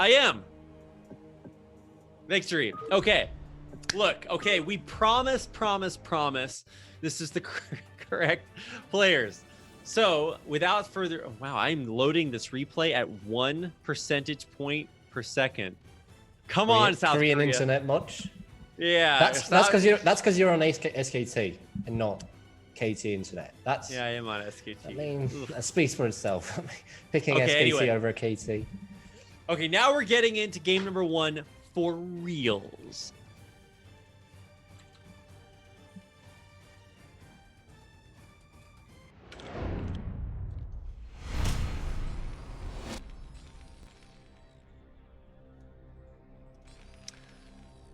I am. Victory. Okay. Look, okay, we promise. This is the correct players. So without further, wow, I'm loading this replay at 1 percentage point per second. Come on, South Korea. Korean internet much? Yeah. That's because you're on SKT and not KT internet. Yeah, I am on SKT. I mean, that speaks for itself. Picking Okay, SKT anyway. over a KT. Okay, now we're getting into game number 1 for reals.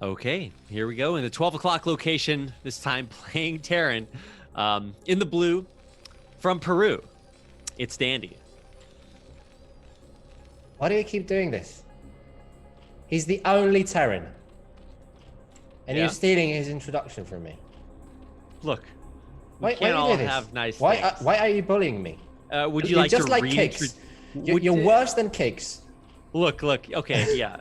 Okay, here we go in the 12 o'clock location, this time playing Terran. In the blue, from Peru, it's Dandy. Why do you keep doing this? He's the only Terran. And you're stealing his introduction from me. Look, Why can't you all do this? have nice why, things. why are you bullying me? Would you You're like just to like Kicks. You're worse than Kicks. Look, okay, yeah.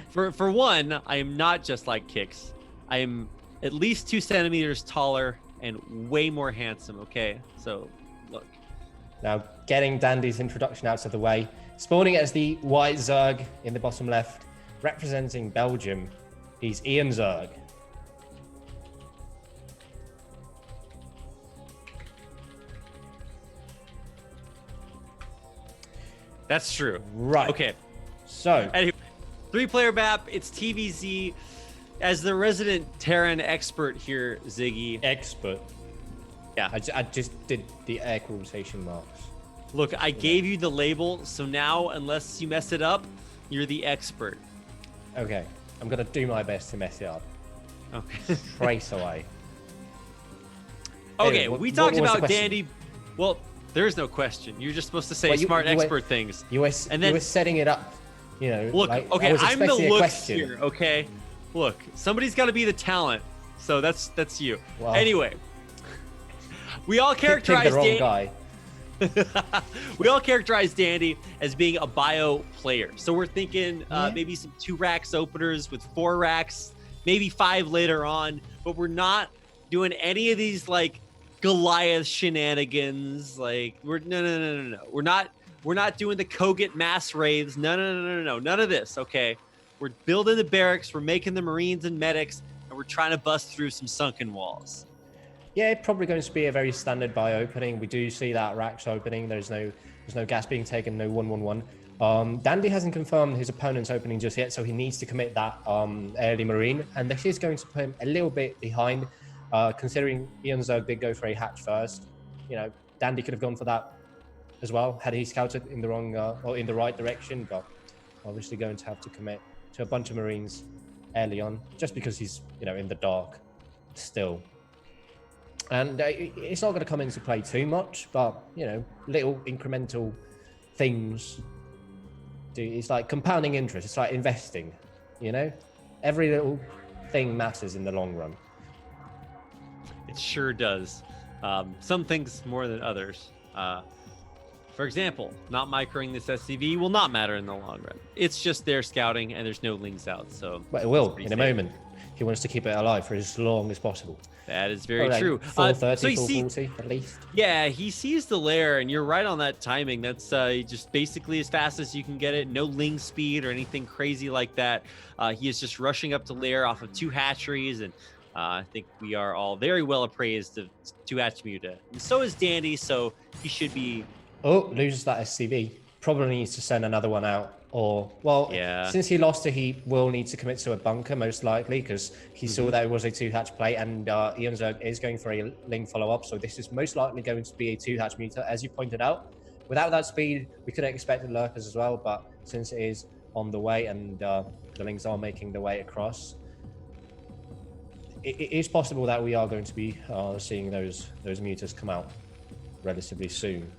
For one, I am not just like Kicks. I am at least 2 centimeters taller and way more handsome, okay? So, look. Now, getting Dandy's introduction out of the way, spawning as the white Zerg in the bottom left, representing Belgium, he's eOnzErG. That's true. Right. Okay. So, Anyway, 3-player map, it's TVZ. As the resident Terran expert here, Ziggy. expert. Yeah. I just did the air quotation marks. Look, I gave you the label, so now, unless you mess it up, you're the expert. Okay, I'm gonna do my best to mess it up. Okay. Trace away. Okay, Anyway, we what talked was the about question? Dandy. Well, there's no question. You're just supposed to say Well, you smart were- expert things. You were And then- setting it up, you know. Look, like, okay, I was I'm the expecting a looks question. here, okay? Look, somebody's got to be the talent. So that's you. Well, anyway, we all Pick characterize the wrong Dandy. guy. We all characterize Dandy as being a bio player. So we're thinking maybe some 2 racks openers with 4 racks, maybe 5 later on. But we're not doing any of these like Goliath shenanigans. Like no. We're not doing the Kogut mass raids. No. None of this. Okay. We're building the barracks. We're making the Marines and medics, and we're trying to bust through some sunken walls. Yeah, probably going to be a very standard buy opening. We do see that racks opening. There's no gas being taken, no 1-1-1. Dandy hasn't confirmed his opponent's opening just yet, so he needs to commit that early Marine, and this is going to put him a little bit behind, considering eOnzErG did go for a hatch first. You know, Dandy could have gone for that as well had he scouted in the wrong or in the right direction, but obviously going to have to commit to a bunch of Marines early on, just because he's, you know, in the dark still. And it's not going to come into play too much, but, you know, little incremental things. It's like compounding interest. It's like investing, you know? Every little thing matters in the long run. It sure does. Some things more than others. For example, not microing this SCV will not matter in the long run. It's just their scouting and there's no links out. So, but it will in a safe. moment. He wants to keep it alive for as long as possible. That is very Like true. 430, so 440 at least. Yeah, he sees the lair, and you're right on that timing. That's just basically as fast as you can get it. No ling speed or anything crazy like that. He is just rushing up to lair off of 2 hatcheries, and I think we are all very well appraised of 2 hatch muta. And so is Dandy, so he should be. Oh, loses that SCV. Probably needs to send another one out. Or, well, Yeah. since he lost it, he will need to commit to a bunker, most likely, because he saw that it was a 2-hatch play, and eOnzErG is going for a ling follow-up, so this is most likely going to be a 2-hatch muta, as you pointed out. Without that speed, we could have expected lurkers as well, but since it is on the way and the lings are making the way across, it is possible that we are going to be seeing those mutas come out relatively soon.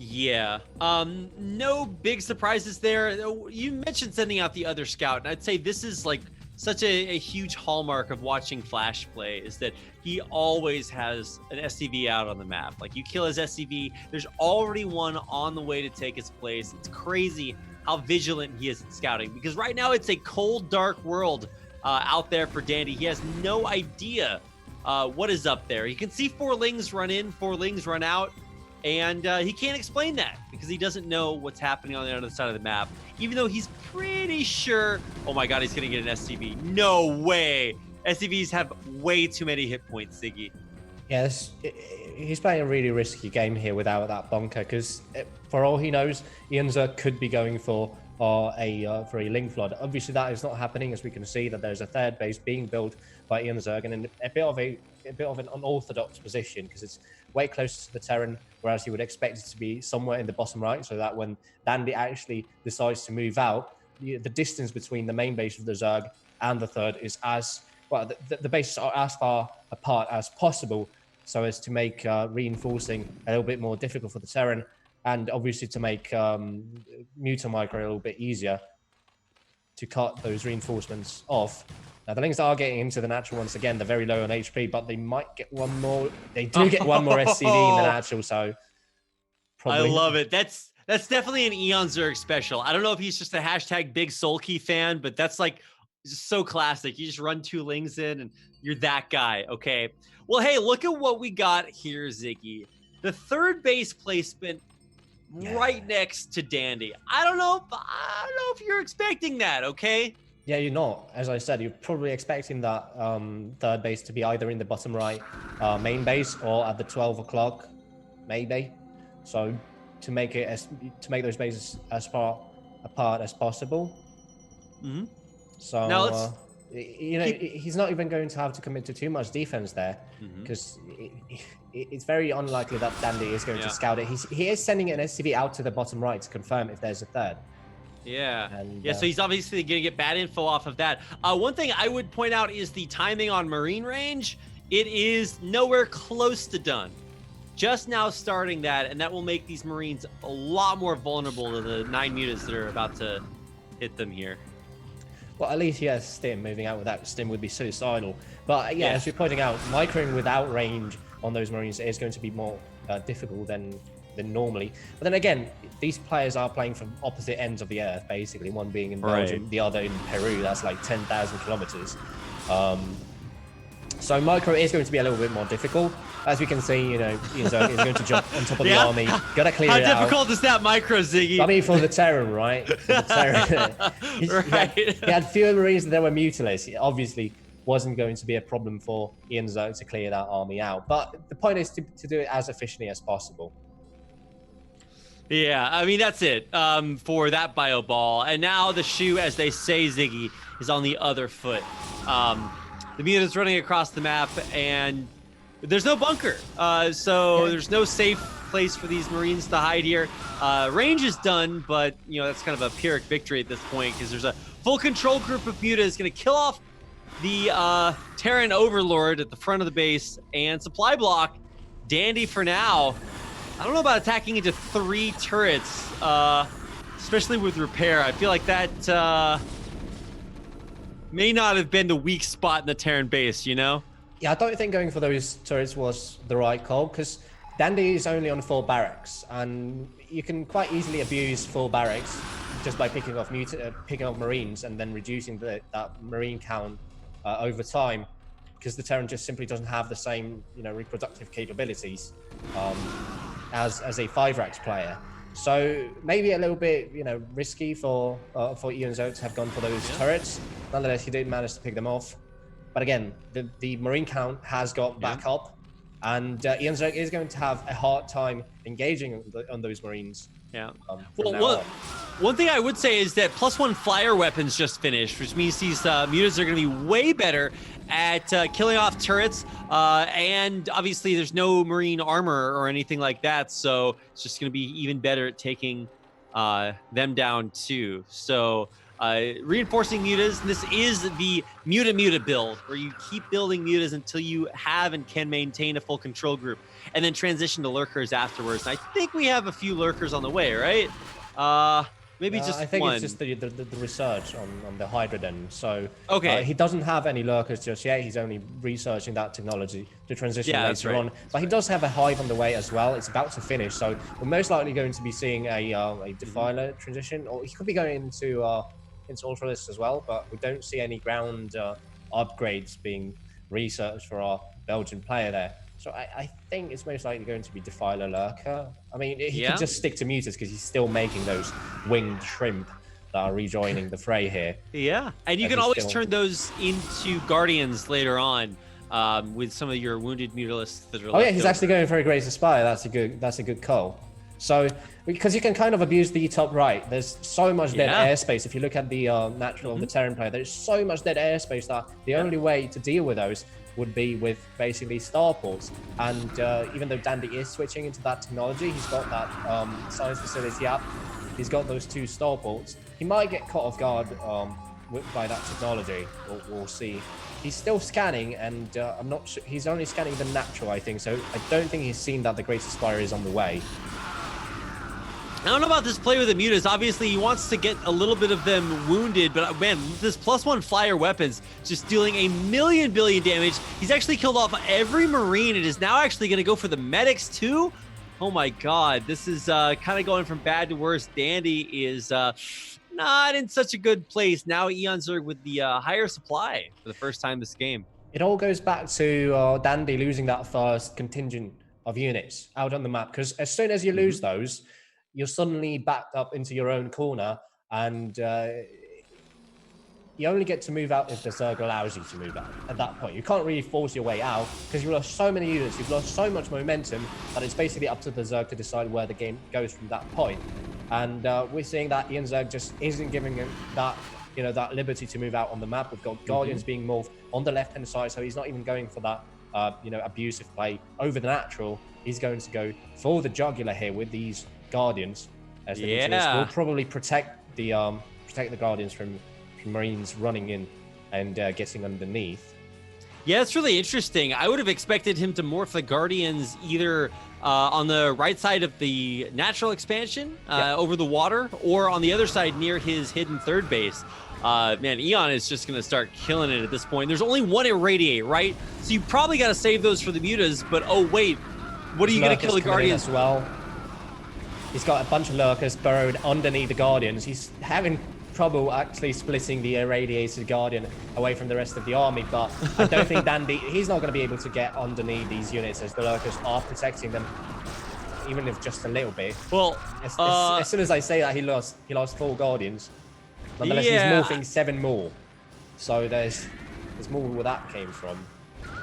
Yeah. No big surprises there. You mentioned sending out the other scout, and I'd say this is like such a huge hallmark of watching Flash play is that he always has an SCV out on the map. Like you kill his SCV, there's already one on the way to take its place. It's crazy how vigilant he is in scouting, because right now it's a cold, dark world out there for Dandy. He has no idea what is up there. He can see 4 Lings run in, 4 Lings run out, and he can't explain that because he doesn't know what's happening on the other side of the map, even though he's pretty sure. Oh my God, he's gonna get an SCV. No way. SCVs have way too many hit points, Ziggy. Yes, he's playing a really risky game here without that bunker, because for all he knows, eOnzErG could be going for a Ling Flood. Obviously, that is not happening, as we can see that there's a third base being built by eOnzErG, and in a bit of an unorthodox position, because it's way closer to the Terran, whereas you would expect it to be somewhere in the bottom right, so that when Dandy actually decides to move out, the distance between the main base of the Zerg and the third is as well. The bases are as far apart as possible, so as to make reinforcing a little bit more difficult for the Terran, and obviously to make Mutamicro a little bit easier to cut those reinforcements off. Now, the Lings are getting into the natural once again. They're very low on HP, but they might get one more. They do get one more SCV in the natural, so probably. I love it. That's definitely an eOnzErG special. I don't know if he's just a hashtag Big Soulkey fan, but that's like so classic. You just run 2 Lings in and you're that guy. Okay. Well, hey, look at what we got here, Ziggy. The third base placement right next to Dandy. I don't know if you're expecting that, okay? Yeah, you're not. As I said, you're probably expecting that third base to be either in the bottom right main base or at the 12 o'clock, maybe. So to make those bases as far apart as possible. Mm-hmm. So now he's not even going to have to commit to too much defense there, because it's very unlikely that Dandy is going to scout it. He is sending an SCV out to the bottom right to confirm if there's a third. Yeah. So he's obviously going to get bad info off of that. One thing I would point out is the timing on Marine range. It is nowhere close to done. Just now starting that, and that will make these Marines a lot more vulnerable to the 9 mutas that are about to hit them here. Well, at least he has Stim. Moving out without Stim would be suicidal. But yeah, as you're pointing out, microing without range on those Marines is going to be more difficult than normally. But then again, these players are playing from opposite ends of the earth, basically. One being in Belgium, the other in Peru. That's like 10,000 kilometers. So micro is going to be a little bit more difficult. As we can see, eOnzErG is going to jump on top of the army. Gotta clear it out. How difficult is that micro, Ziggy? I mean, for the Terran, right? For the Terran. He had fewer Marines than there were Mutilates. It obviously wasn't going to be a problem for eOnzErG to clear that army out. But the point is to do it as efficiently as possible. Yeah, I mean, that's it for that bio ball. And now the shoe, as they say, Ziggy, is on the other foot. The muta's running across the map, and there's no bunker. So there's no safe place for these Marines to hide here. Range is done, but, that's kind of a Pyrrhic victory at this point, because there's a full control group of mutas going to kill off the Terran Overlord at the front of the base, and supply block Dandy for now. I don't know about attacking into 3 turrets, especially with repair. I feel like that may not have been the weak spot in the Terran base, Yeah, I don't think going for those turrets was the right call, because Dandy is only on 4 barracks, and you can quite easily abuse 4 barracks just by picking off Marines and then reducing that Marine count over time, because the Terran just simply doesn't have the same reproductive capabilities as a 5-racks player. So maybe a little bit risky for eOnzErG to have gone for those turrets. Nonetheless, he did manage to pick them off. But again, the Marine count has got back up, and eOnzErG is going to have a hard time engaging on those Marines. Yeah. Well, one thing I would say is that +1 flyer weapons just finished, which means these mutas are going to be way better at killing off turrets. And obviously, there's no Marine armor or anything like that, so it's just going to be even better at taking them down too. So reinforcing mutas. This is the muta build, where you keep building mutas until you have and can maintain a full control group, and then transition to lurkers afterwards. And I think we have a few lurkers on the way, right? Maybe just I think one. it's just the research on the Hydroden. So Okay. he doesn't have any lurkers just yet. He's only researching that technology to transition Yeah, that's later right. on. But he does have a hive on the way as well. It's about to finish, so we're most likely going to be seeing a Defiler transition, or he could be going into Ultralisk as well. But we don't see any ground upgrades being researched for our Belgian player there. So I think it's most likely going to be Defiler Lurker. I mean, he Yeah. could just stick to Mutas because he's still making those winged shrimp that are rejoining the fray here. Yeah, and you can always turn those into Guardians later on with some of your wounded Mutalisks that are Oh yeah, he's actually going for a Grace Aspire. That's a good call. So, because you can kind of abuse the top right, there's so much dead airspace. If you look at the natural of the Terran player, there's so much dead airspace that the only way to deal with those would be with basically starports. And even though Dandy is switching into that technology, he's got that science facility up. He's got those 2 starports. He might get caught off guard by that technology. We'll see. He's still scanning, and I'm not sure. He's only scanning the natural, I think. So I don't think he's seen that the Great Aspire is on the way. I don't know about this play with the Mutas. Obviously, he wants to get a little bit of them wounded, but man, this +1 flyer weapons just dealing a billion damage. He's actually killed off every Marine and is now actually going to go for the medics too. Oh my God, this is kind of going from bad to worse. Dandy is not in such a good place. Now eOnzErG with the higher supply for the first time this game. It all goes back to Dandy losing that first contingent of units out on the map, because as soon as you lose those, you're suddenly backed up into your own corner, and you only get to move out if the Zerg allows you to move out at that point. You can't really force your way out because you've lost so many units, you've lost so much momentum that it's basically up to the Zerg to decide where the game goes from that point. And we're seeing that eOnzErG just isn't giving him that, that liberty to move out on the map. We've got Guardians being moved on the left-hand side, so he's not even going for that, abusive play over the natural. He's going to go for the jugular here with these Guardians, as the Mutas will probably protect the Guardians from Marines running in and getting underneath. Yeah, it's really interesting. I would have expected him to morph the Guardians either on the right side of the natural expansion over the water, or on the other side near his hidden third base. Man, Eon is just going to start killing it at this point. There's only 1 Irradiate, right? So you probably got to save those for the Mutas, but oh wait, what are you going to kill the Guardians? As well. He's got a bunch of lurkers burrowed underneath the Guardians. He's having trouble actually splitting the irradiated Guardian away from the rest of the army, but I don't think Dandy, he's not going to be able to get underneath these units as the lurkers are protecting them, even if just a little bit. Well, as soon as I say that, he lost 4 Guardians. Nonetheless, he's morphing 7 more. So there's more where that came from.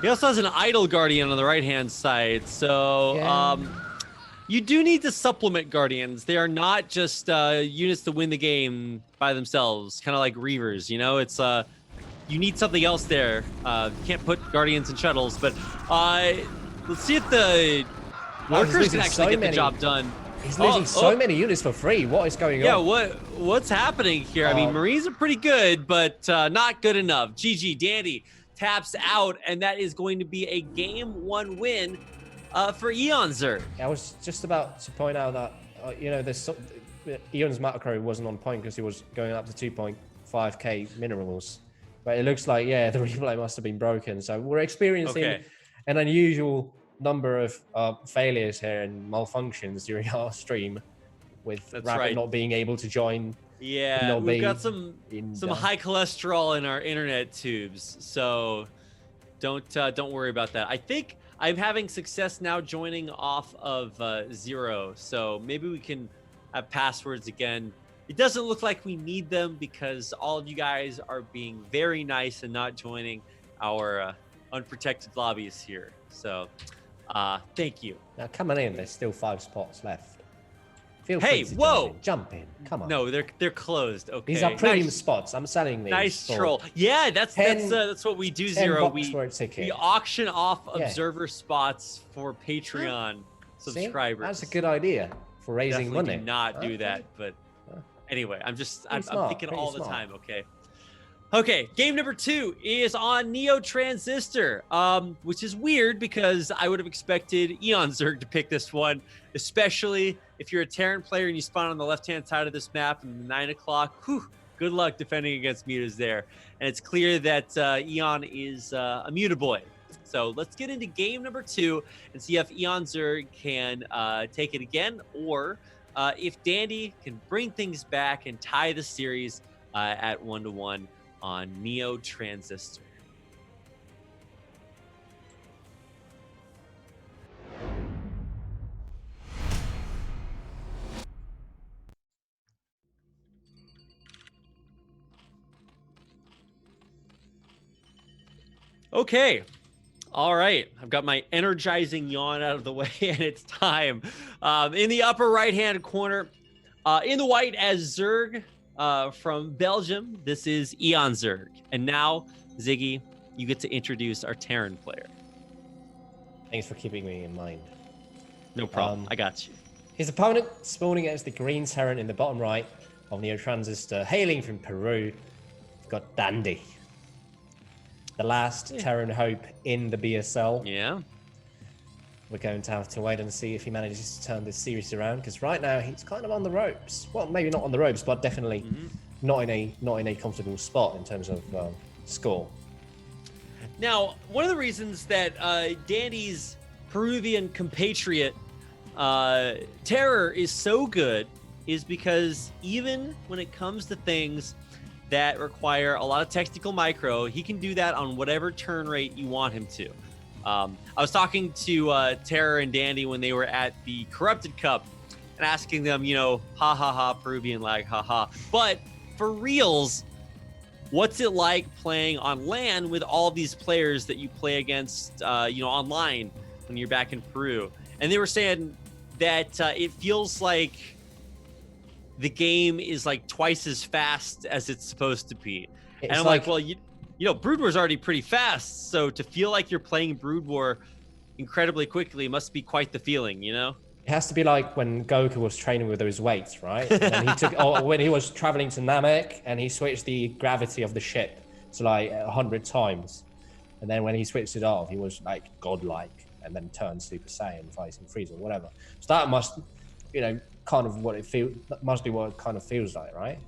He also has an idle Guardian on the right-hand side, so you do need to supplement Guardians. They are not just units to win the game by themselves, kind of like Reavers, It's you need something else there. You can't put Guardians in shuttles, but let's see if the workers can actually get the job done. He's losing so many units for free. What is going on? Yeah, what's happening here? I mean, Marines are pretty good, but not good enough. GG, Dandy taps out, and that is going to be a game 1 win for eOnzErG. I was just about to point out that Eon's macro wasn't on point because he was going up to 2.5k minerals, but it looks like the replay must have been broken. So we're experiencing an unusual number of failures here and malfunctions during our stream, with Rabbit not being able to join. Yeah, we've got some high cholesterol in our internet tubes, so don't worry about that. I think I'm having success now joining off of 0, so maybe we can have passwords again. It doesn't look like we need them because all of you guys are being very nice and not joining our unprotected lobbies here. So thank you. Now come on in, there's still 5 spots left. Feel hey, free to whoa! Jump in. Come on. No, they're closed. Okay. These are premium spots. I'm selling these. Nice troll. Yeah, that's what we do, Zero. We auction off observer spots for Patreon subscribers. See? That's a good idea for raising money. Do not do that, but anyway, I'm thinking all the time. Okay, game number 2 is on Neo Transistor, which is weird because I would have expected eOnzErG to pick this one, especially if you're a Terran player and you spawn on the left-hand side of this map in the 9 o'clock, good luck defending against mutas there. And it's clear that Eon is a muta boy. So let's get into game number 2 and see if eOnzErG can take it again, or if Dandy can bring things back and tie the series at 1-1 on Neo Transistor. Okay. All right. I've got my energizing yawn out of the way, and it's time. In the upper right-hand corner, in the white as Zerg from Belgium, this is eOnzErG. And now, Ziggy, you get to introduce our Terran player. Thanks for keeping me in mind. No problem. I got you. His opponent spawning against the green Terran in the bottom right of Neo Transistor, hailing from Peru. We've got Dandy, the last Terran hope in the BSL. Yeah. We're going to have to wait and see if he manages to turn this series around, because right now he's kind of on the ropes. Well, maybe not on the ropes, but definitely not in a comfortable spot in terms of score. Now, one of the reasons that Dandy's Peruvian compatriot Terror is so good is because even when it comes to things that require a lot of technical micro, he can do that on whatever turn rate you want him to. I was talking to Terror and Dandy when they were at the Corrupted Cup and asking them, ha ha ha, Peruvian lag, ha ha. But for reals, what's it like playing on LAN with all these players that you play against, online when you're back in Peru? And they were saying that it feels like the game is like twice as fast as it's supposed to be. And I'm like, well, Brood War's already pretty fast, so to feel like you're playing Brood War incredibly quickly must be quite the feeling, It has to be like when Goku was training with those weights, right? And he took, when he was traveling to Namek and he switched the gravity of the ship to like 100 times. And then when he switched it off, he was like godlike and then turned Super Saiyan fighting Frieza or whatever. So that must, kind of what it feels, that must be what it kind of feels like, right?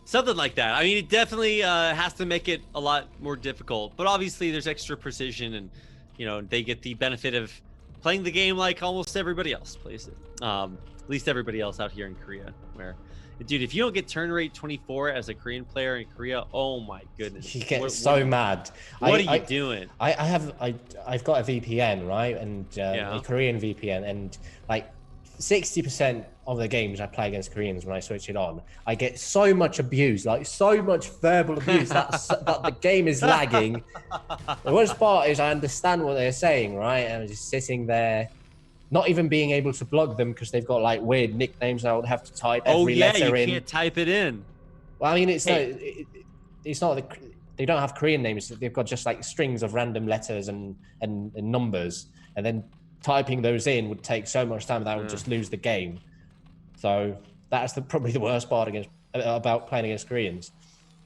Something like that. I mean, it definitely has to make it a lot more difficult, but obviously there's extra precision and, they get the benefit of playing the game like almost everybody else plays it. At least everybody else out here in Korea, where, dude, if you don't get turn rate 24 as a Korean player in Korea, oh my goodness. You get so mad. What are you doing? I've got a VPN, right? And a Korean VPN, and like 60% of the games I play against Koreans, when I switch it on, I get so much abuse, like so much verbal abuse that the game is lagging. The worst part is I understand what they're saying, right? And I'm just sitting there, not even being able to block them because they've got like weird nicknames. I would have to type every letter in. You can't type it in. Well, I mean, it's not they don't have Korean names. They've got just like strings of random letters and numbers, and then typing those in would take so much time that I would just lose the game. So that's probably the worst part about playing against Koreans.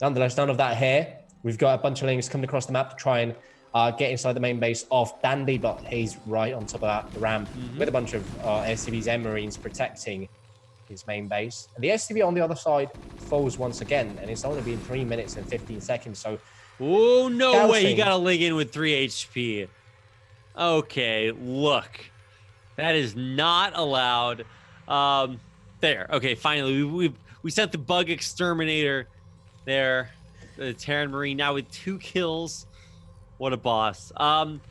Nonetheless, none of that here. We've got a bunch of links coming across the map to try and get inside the main base of Dandy, but he's right on top of that ramp with a bunch of SCVs and Marines protecting his main base. And the SCV on the other side falls once again, and it's only been 3 minutes and 15 seconds. So, oh, no way he got a leg in with 3 HP. Okay, look, that is not allowed. There. Okay, finally, we sent the bug exterminator there. The Terran Marine now with 2 kills. What a boss.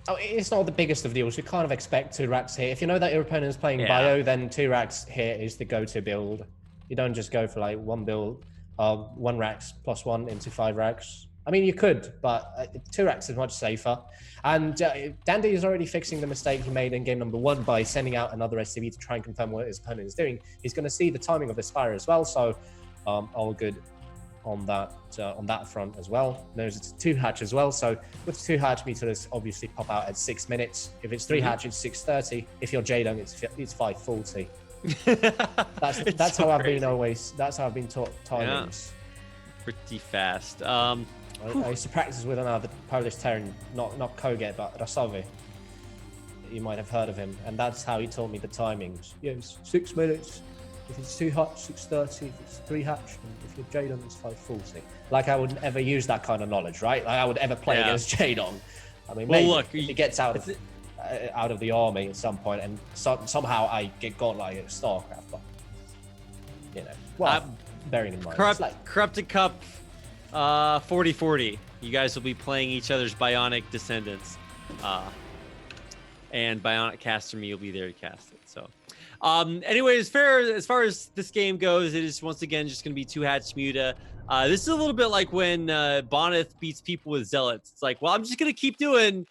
It's not the biggest of deals. You kind of expect 2 racks here. If you know that your opponent is playing bio, then 2 racks here is the go-to build. You don't just go for like 1 build, 1 racks plus 1 into 5 racks. I mean, you could, but 2 racks is much safer. And Dandy is already fixing the mistake he made in game number 1 by sending out another SCV to try and confirm what his opponent is doing. He's going to see the timing of the Spire as well, so all good on that front as well. There's a 2 hatch as well, so with 2 hatch, meters obviously pop out at 6 minutes. If it's 3 hatch, it's 6:30. If you're J-Dung, it's 5:40. That's how I've been taught timings. Yeah. Pretty fast. I used to practice with another Polish Terran, not Koget, but Rasowy. You might have heard of him, and that's how he told me the timings. Yeah, it's 6 minutes. If it's 2 hatch, 6:30. If it's 3 hatch, and if you're Jadon, it's 5:40. Like I would ever use that kind of knowledge, right? Like I would ever play against Jadon. I mean, maybe if he gets out of the army at some point, and somehow I get godlike at Starcraft, but you know, well, bearing in mind, Corrupted Cup, 40-40. You guys will be playing each other's Bionic Descendants, and Bionic Caster Me will be there to cast it. So, anyway, as far as this game goes, it is once again just going to be 2 hatch Muta. This is a little bit like when Boneth beats people with Zealots. It's like, well, I'm just going to keep doing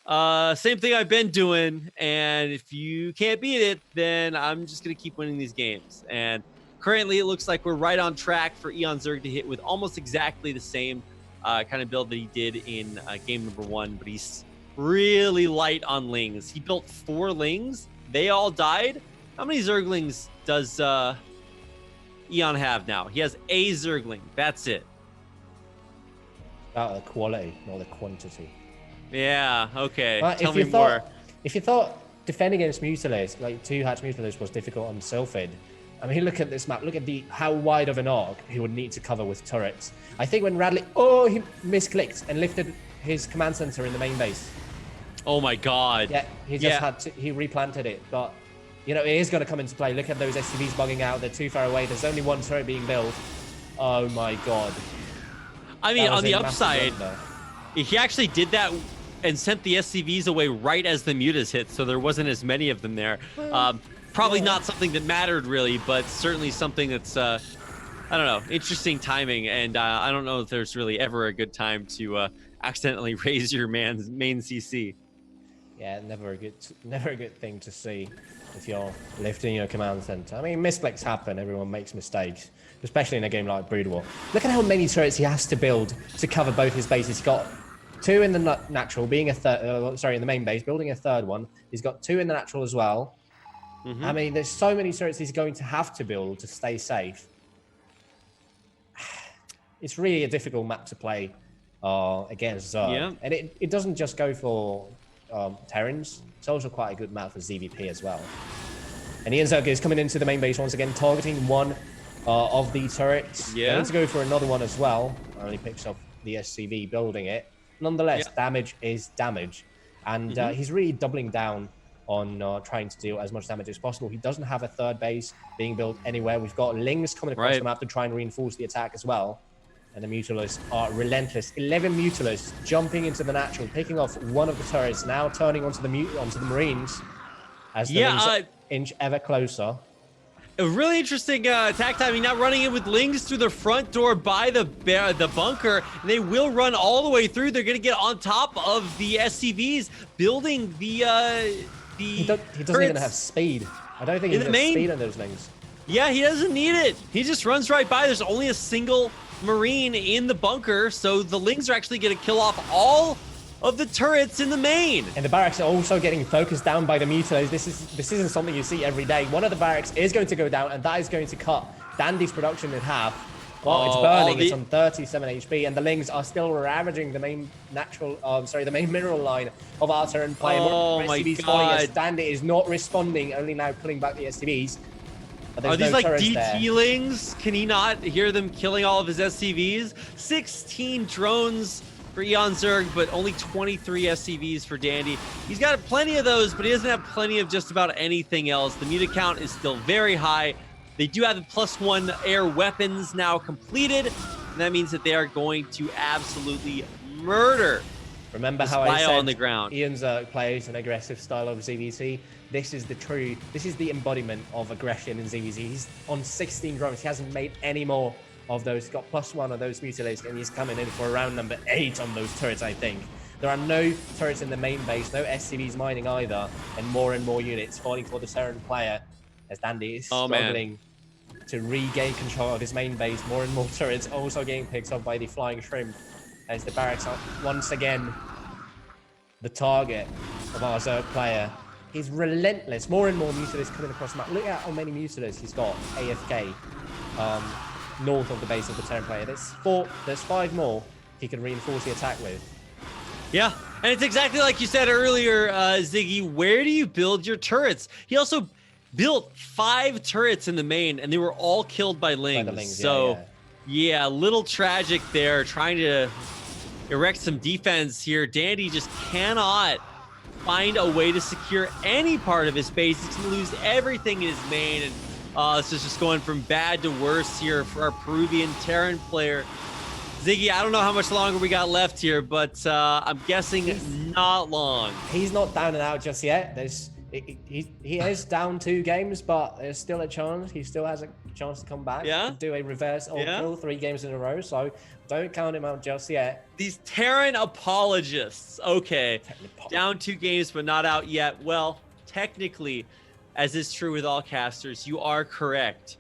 same thing I've been doing, and if you can't beat it, then I'm just going to keep winning these games. And currently, it looks like we're right on track for eOnzErG to hit with almost exactly the same kind of build that he did in game number 1, but he's really light on lings. He built 4 lings. They all died. How many Zerglings does Eon have now? He has a Zergling. That's it. About the quality, not the quantity. Yeah, okay. Tell me more. If you thought defending against Mutalisks, like 2 hatch Mutalisks, was difficult on Sylphid, I mean, look at this map. Look at how wide of an arc he would need to cover with turrets. I think when Radley, he misclicked and lifted his command center in the main base. Oh my God. Yeah, he just had to, he replanted it. But, you know, it is going to come into play. Look at those SCVs bugging out. They're too far away. There's only 1 turret being built. Oh my God. I mean, on the upside, he actually did that and sent the SCVs away right as the mutas hit, so there wasn't as many of them there. Probably not something that mattered really, but certainly something that's, I don't know, interesting timing. And I don't know if there's really ever a good time to accidentally raise your main CC. Yeah, never a good thing to see if you're lifting your command center. I mean, misclicks happen. Everyone makes mistakes, especially in a game like Brood War. Look at how many turrets he has to build to cover both his bases. He's got 2 in the natural, being a third. In the main base, building a 3rd one. He's got 2 in the natural as well. I mean, there's so many turrets he's going to have to build to stay safe. It's really a difficult map to play against Zerg. Yeah. And it doesn't just go for Terrans. It's also quite a good map for ZvT as well. And eOnzErG is coming into the main base once again, targeting 1 of the turrets. Yeah. Going to go for another one as well. Only picks up the SCV building it. Nonetheless, damage is damage. And he's really doubling down on trying to deal as much damage as possible. He doesn't have a 3rd base being built anywhere. We've got Lings coming across the map to try and reinforce the attack as well. And the Mutalisks are relentless. 11 Mutalisks jumping into the natural, picking off 1 of the turrets, now turning onto the Marines as the Lings inch ever closer. A really interesting attack timing, now running in with Lings through the front door by the bunker. They will run all the way through. They're going to get on top of the SCVs, building he doesn't even have speed. I don't think he has speed on those Lings. Yeah, he doesn't need it. He just runs right by. There's only a single Marine in the bunker, so the Lings are actually going to kill off all of the turrets in the main. And the barracks are also getting focused down by the Mutalisks. This isn't something you see every day. One of the barracks is going to go down, and that is going to cut Dandy's production in half. Well, it's burning. It's on 37 HP, and the Lings are still ravaging the main the main mineral line of our turn player. Oh my God! Dandy is not responding, only now pulling back the SCVs. Are these like DT Lings? Can he not hear them killing all of his SCVs? 16 drones for eOnzErG, but only 23 SCVs for Dandy. He's got plenty of those, but he doesn't have plenty of just about anything else. The muta count is still very high. They do have the +1 air weapons now completed, and that means that they are going to absolutely murder. Remember how I said on the ground. eOnzErG plays an aggressive style of ZvT? This is the embodiment of aggression in ZvT. He's on 16 drones. He hasn't made any more of those. He's got +1 of those Mutalisks, and he's coming in for round number 8 on those turrets, I think. There are no turrets in the main base, no SCVs mining either, and more units falling for the Seren player as Dandy is struggling to regain control of his main base. More and more turrets also getting picked up by the Flying Shrimp as the barracks are once again the target of our Zerg player. He's relentless. More and more Mutalisks coming across the map. Look at how many Mutalisks he's got AFK north of the base of the Terran player. There's 5 more he can reinforce the attack with. Yeah, and it's exactly like you said earlier, Ziggy. Where do you build your turrets? He also built 5 turrets in the main, and they were all killed by Lings. By the Lings, So, yeah, a little tragic there, trying to erect some defense here. Dandy just cannot find a way to secure any part of his base. He's going to lose everything in his main, and this is just going from bad to worse here for our Peruvian Terran player. Ziggy, I don't know how much longer we got left here, but I'm guessing not long. He's not down and out just yet. He is down 2 games, but there's still a chance. He still has a chance to come back. Yeah. To do a reverse or kill 3 games in a row. So don't count him out just yet. These Terran apologists. Okay. Down 2 games, but not out yet. Well, technically, as is true with all casters, you are correct.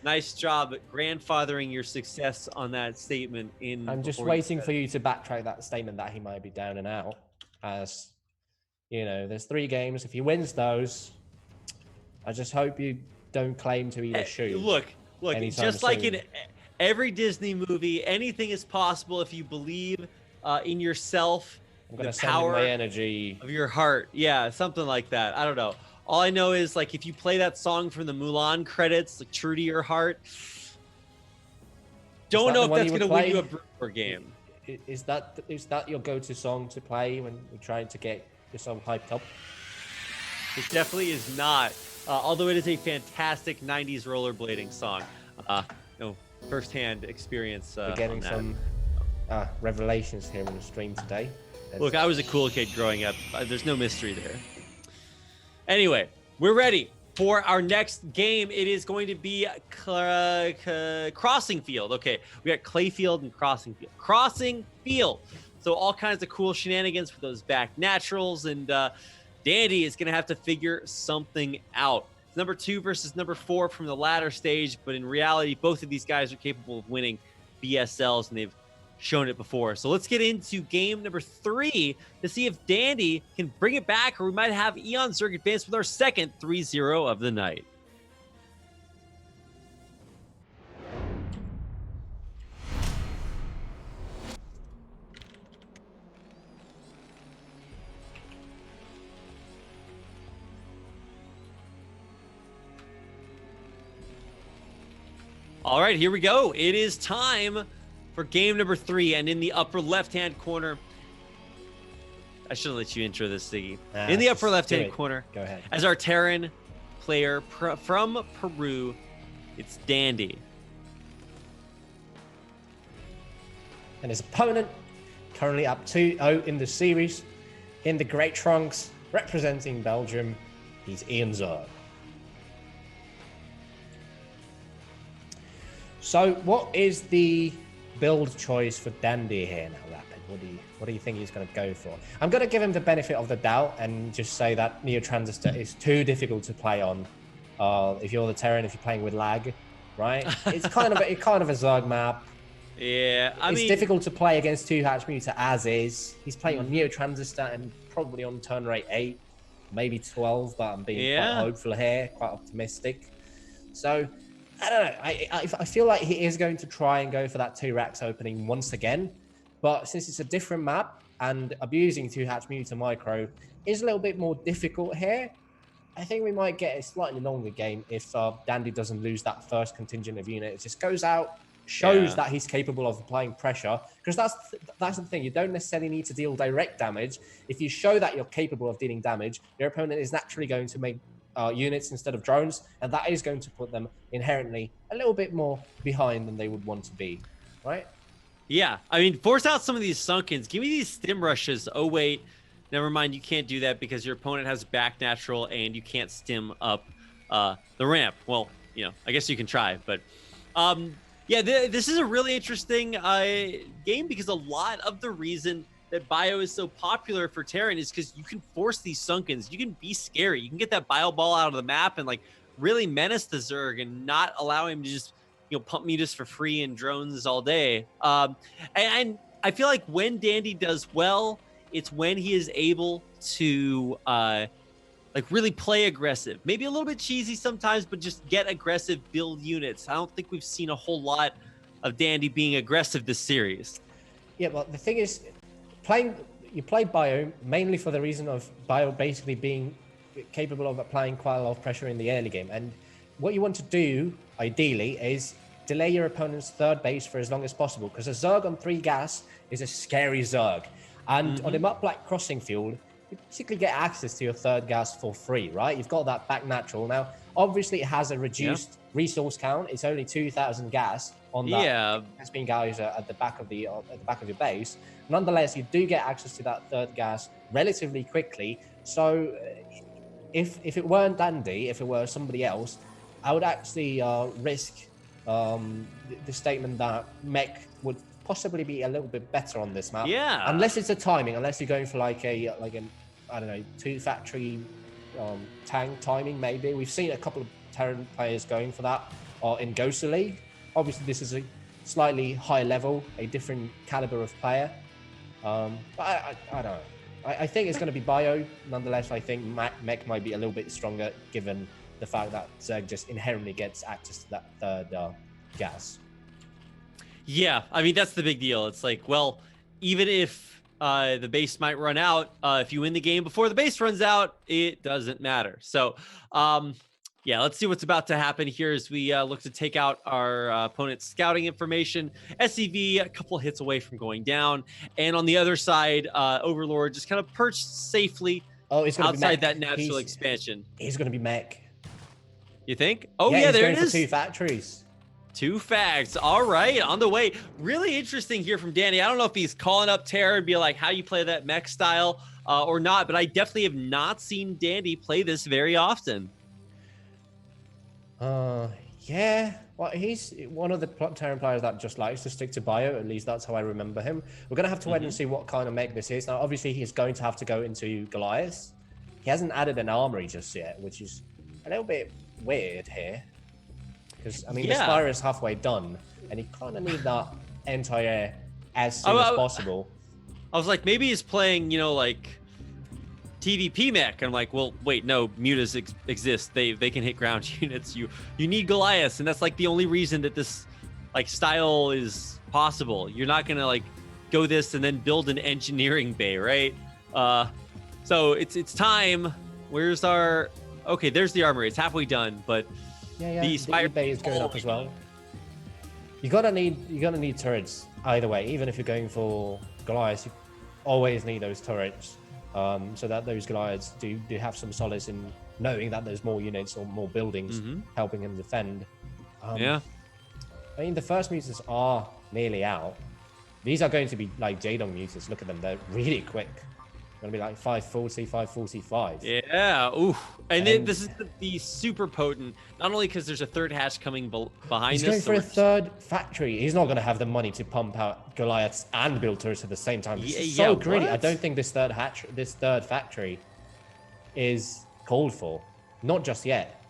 Nice job grandfathering your success on that statement. I'm just waiting for you to backtrack that statement that he might be down and out. As you know, there's 3 games. If he wins those, I just hope you don't claim to eat a shoe. Look, just like in every Disney movie, anything is possible if you believe in yourself, the power my energy of your heart. Yeah, something like that. I don't know. All I know is, like, if you play that song from the Mulan credits, like True to Your Heart, don't know if that's going to win you a Brewer game. Is that your go-to song to play when you're trying to get yourself hyped up? It definitely is not. Although it is a fantastic 90s rollerblading song. First-hand experience. We're getting some revelations here in the stream today. Look, I was a cool kid growing up. There's no mystery there. Anyway, we're ready for our next game. It is going to be Crossing Field. Okay, we got Clayfield and Crossing Field. Crossing Field. So all kinds of cool shenanigans for those back naturals, and Dandy is going to have to figure something out. It's number 2 versus number 4 from the latter stage, but in reality, both of these guys are capable of winning BSLs, and they've shown it before. So let's get into game number 3 to see if Dandy can bring it back, or we might have eOnzErG advance with our second 3-0 of the night. All right, here we go. It is time for game number 3, and in the upper left-hand corner, I should let you intro this, Ziggy. In the upper left-hand corner, go ahead. As our Terran player from Peru, it's Dandy. And his opponent, currently up 2-0 in the series, in the Great Trunks, representing Belgium, he's eOnzErG. So what is the build choice for Dandy here now, Rapid? What do you think he's going to go for? I'm going to give him the benefit of the doubt and just say that Neo Transistor is too difficult to play on. If you're the Terran, if you're playing with lag, right? It's kind of a Zerg map. Yeah, it's difficult to play against 2-hatch Muta as is. He's playing on Neo Transistor and probably on turn rate 8, maybe 12, but I'm being quite hopeful here, quite optimistic. So I don't know. I feel like he is going to try and go for that 2 racks opening once again. But since it's a different map and abusing 2-hatch Muta micro is a little bit more difficult here, I think we might get a slightly longer game if Dandy doesn't lose that first contingent of units. Just goes out, shows that he's capable of applying pressure. Because that's the thing. You don't necessarily need to deal direct damage. If you show that you're capable of dealing damage, your opponent is naturally going to make units instead of drones, and that is going to put them inherently a little bit more behind than they would want to be, right? Yeah, I mean, force out some of these sunkens. Give me these stim rushes. Oh, wait. Never mind, you can't do that because your opponent has back natural and you can't stim up the ramp. Well, I guess you can try, but yeah, this is a really interesting game because a lot of the reason that bio is so popular for Terran is because you can force these sunkens. You can be scary. You can get that bio ball out of the map and like really menace the Zerg and not allow him to just pump mutas for free and drones all day. And I feel like when Dandy does well, it's when he is able to like really play aggressive, maybe a little bit cheesy sometimes, but just get aggressive, build units. I don't think we've seen a whole lot of Dandy being aggressive this series. Yeah, well, the thing is, playing you play Bio mainly for the reason of Bio basically being capable of applying quite a lot of pressure in the early game. And what you want to do, ideally, is delay your opponent's third base for as long as possible, because a Zerg on 3 gas is a scary Zerg. And on a map like Crossing Field, you basically get access to your third gas for free, right? You've got that back natural. Now, obviously, it has a reduced resource count. It's only 2,000 gas on that has-been guys at the back of your base. Nonetheless, you do get access to that third gas relatively quickly. So, if it weren't Dandy, if it were somebody else, I would actually risk the statement that mech would possibly be a little bit better on this map. Yeah. Unless it's a timing, unless you're going for like an I don't know, 2 factory tank timing maybe. We've seen a couple of Terran players going for that in Ghoster League. Obviously, this is a slightly higher level, a different caliber of player. But I don't know. I think it's going to be Bio. Nonetheless, I think mech might be a little bit stronger given the fact that Zerg just inherently gets access to that third gas. Yeah, I mean, that's the big deal. It's like, well, even if the base might run out, if you win the game before the base runs out, it doesn't matter. So, yeah, let's see what's about to happen here as we look to take out our opponent's scouting information. SCV, a couple hits away from going down. And on the other side, Overlord just kind of perched safely outside that natural expansion. He's going to be mech. You think? Oh, yeah, there it is. For 2 factories. 2 fags. All right, on the way. Really interesting here from Danny. I don't know if he's calling up Terra and be like, how you play that mech style or not, but I definitely have not seen Dandy play this very often. Yeah. Well, he's one of the Terran players that just likes to stick to Bio. At least that's how I remember him. We're going to have to wait and see what kind of mech this is. Now, obviously, he's going to have to go into Goliath. He hasn't added an armory just yet, which is a little bit weird here. Because, I mean, the Spire is halfway done, and you kind of need that anti-air as soon as possible. I was like, maybe he's playing, you know, like TVP mech. I'm like, well, wait, no, mutas exist. They can hit ground units. You need Goliaths, and that's like the only reason that this like style is possible. You're not gonna like go this and then build an engineering bay, right? So it's time. Where's our? Okay, there's the armory. It's halfway done, but the Spire bay is going up as well. You're gonna need turrets either way. Even if you're going for Goliaths, you always need those turrets. So that those Goliaths do have some solace in knowing that there's more units or more buildings helping him defend. I mean, the first mutas are nearly out. These are going to be like Jadong mutas. Look at them. They're really quick. Going to be like 540, 545. Yeah. Ooh. And then this is the super potent, not only because there's a third hatch coming behind He's going for a third factory. He's not going to have the money to pump out Goliaths and build turrets at the same time. It's so greedy. I don't think this third factory is called for. Not just yet.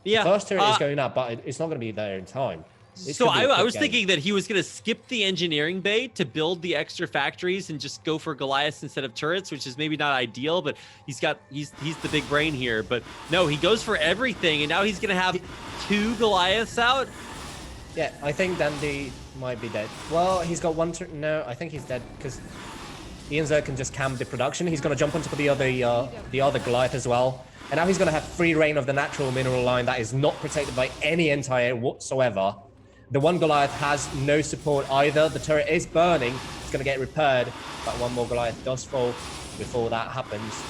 Yeah. The first turret is going up, but it's not going to be there in time. So I was thinking that he was going to skip the engineering bay to build the extra factories and just go for Goliaths instead of turrets, which is maybe not ideal, but he's the big brain here. But no, he goes for everything, and now he's going to have 2 Goliaths out. Yeah, I think Dandy might be dead. Well, he's got one turret. No, I think he's dead because eOnzErG can just cam the production. He's going to jump onto the other Goliath as well. And now he's going to have free reign of the natural mineral line that is not protected by any anti-air whatsoever. The one Goliath has no support either. The turret is burning. It's going to get repaired, but one more Goliath does fall before that happens.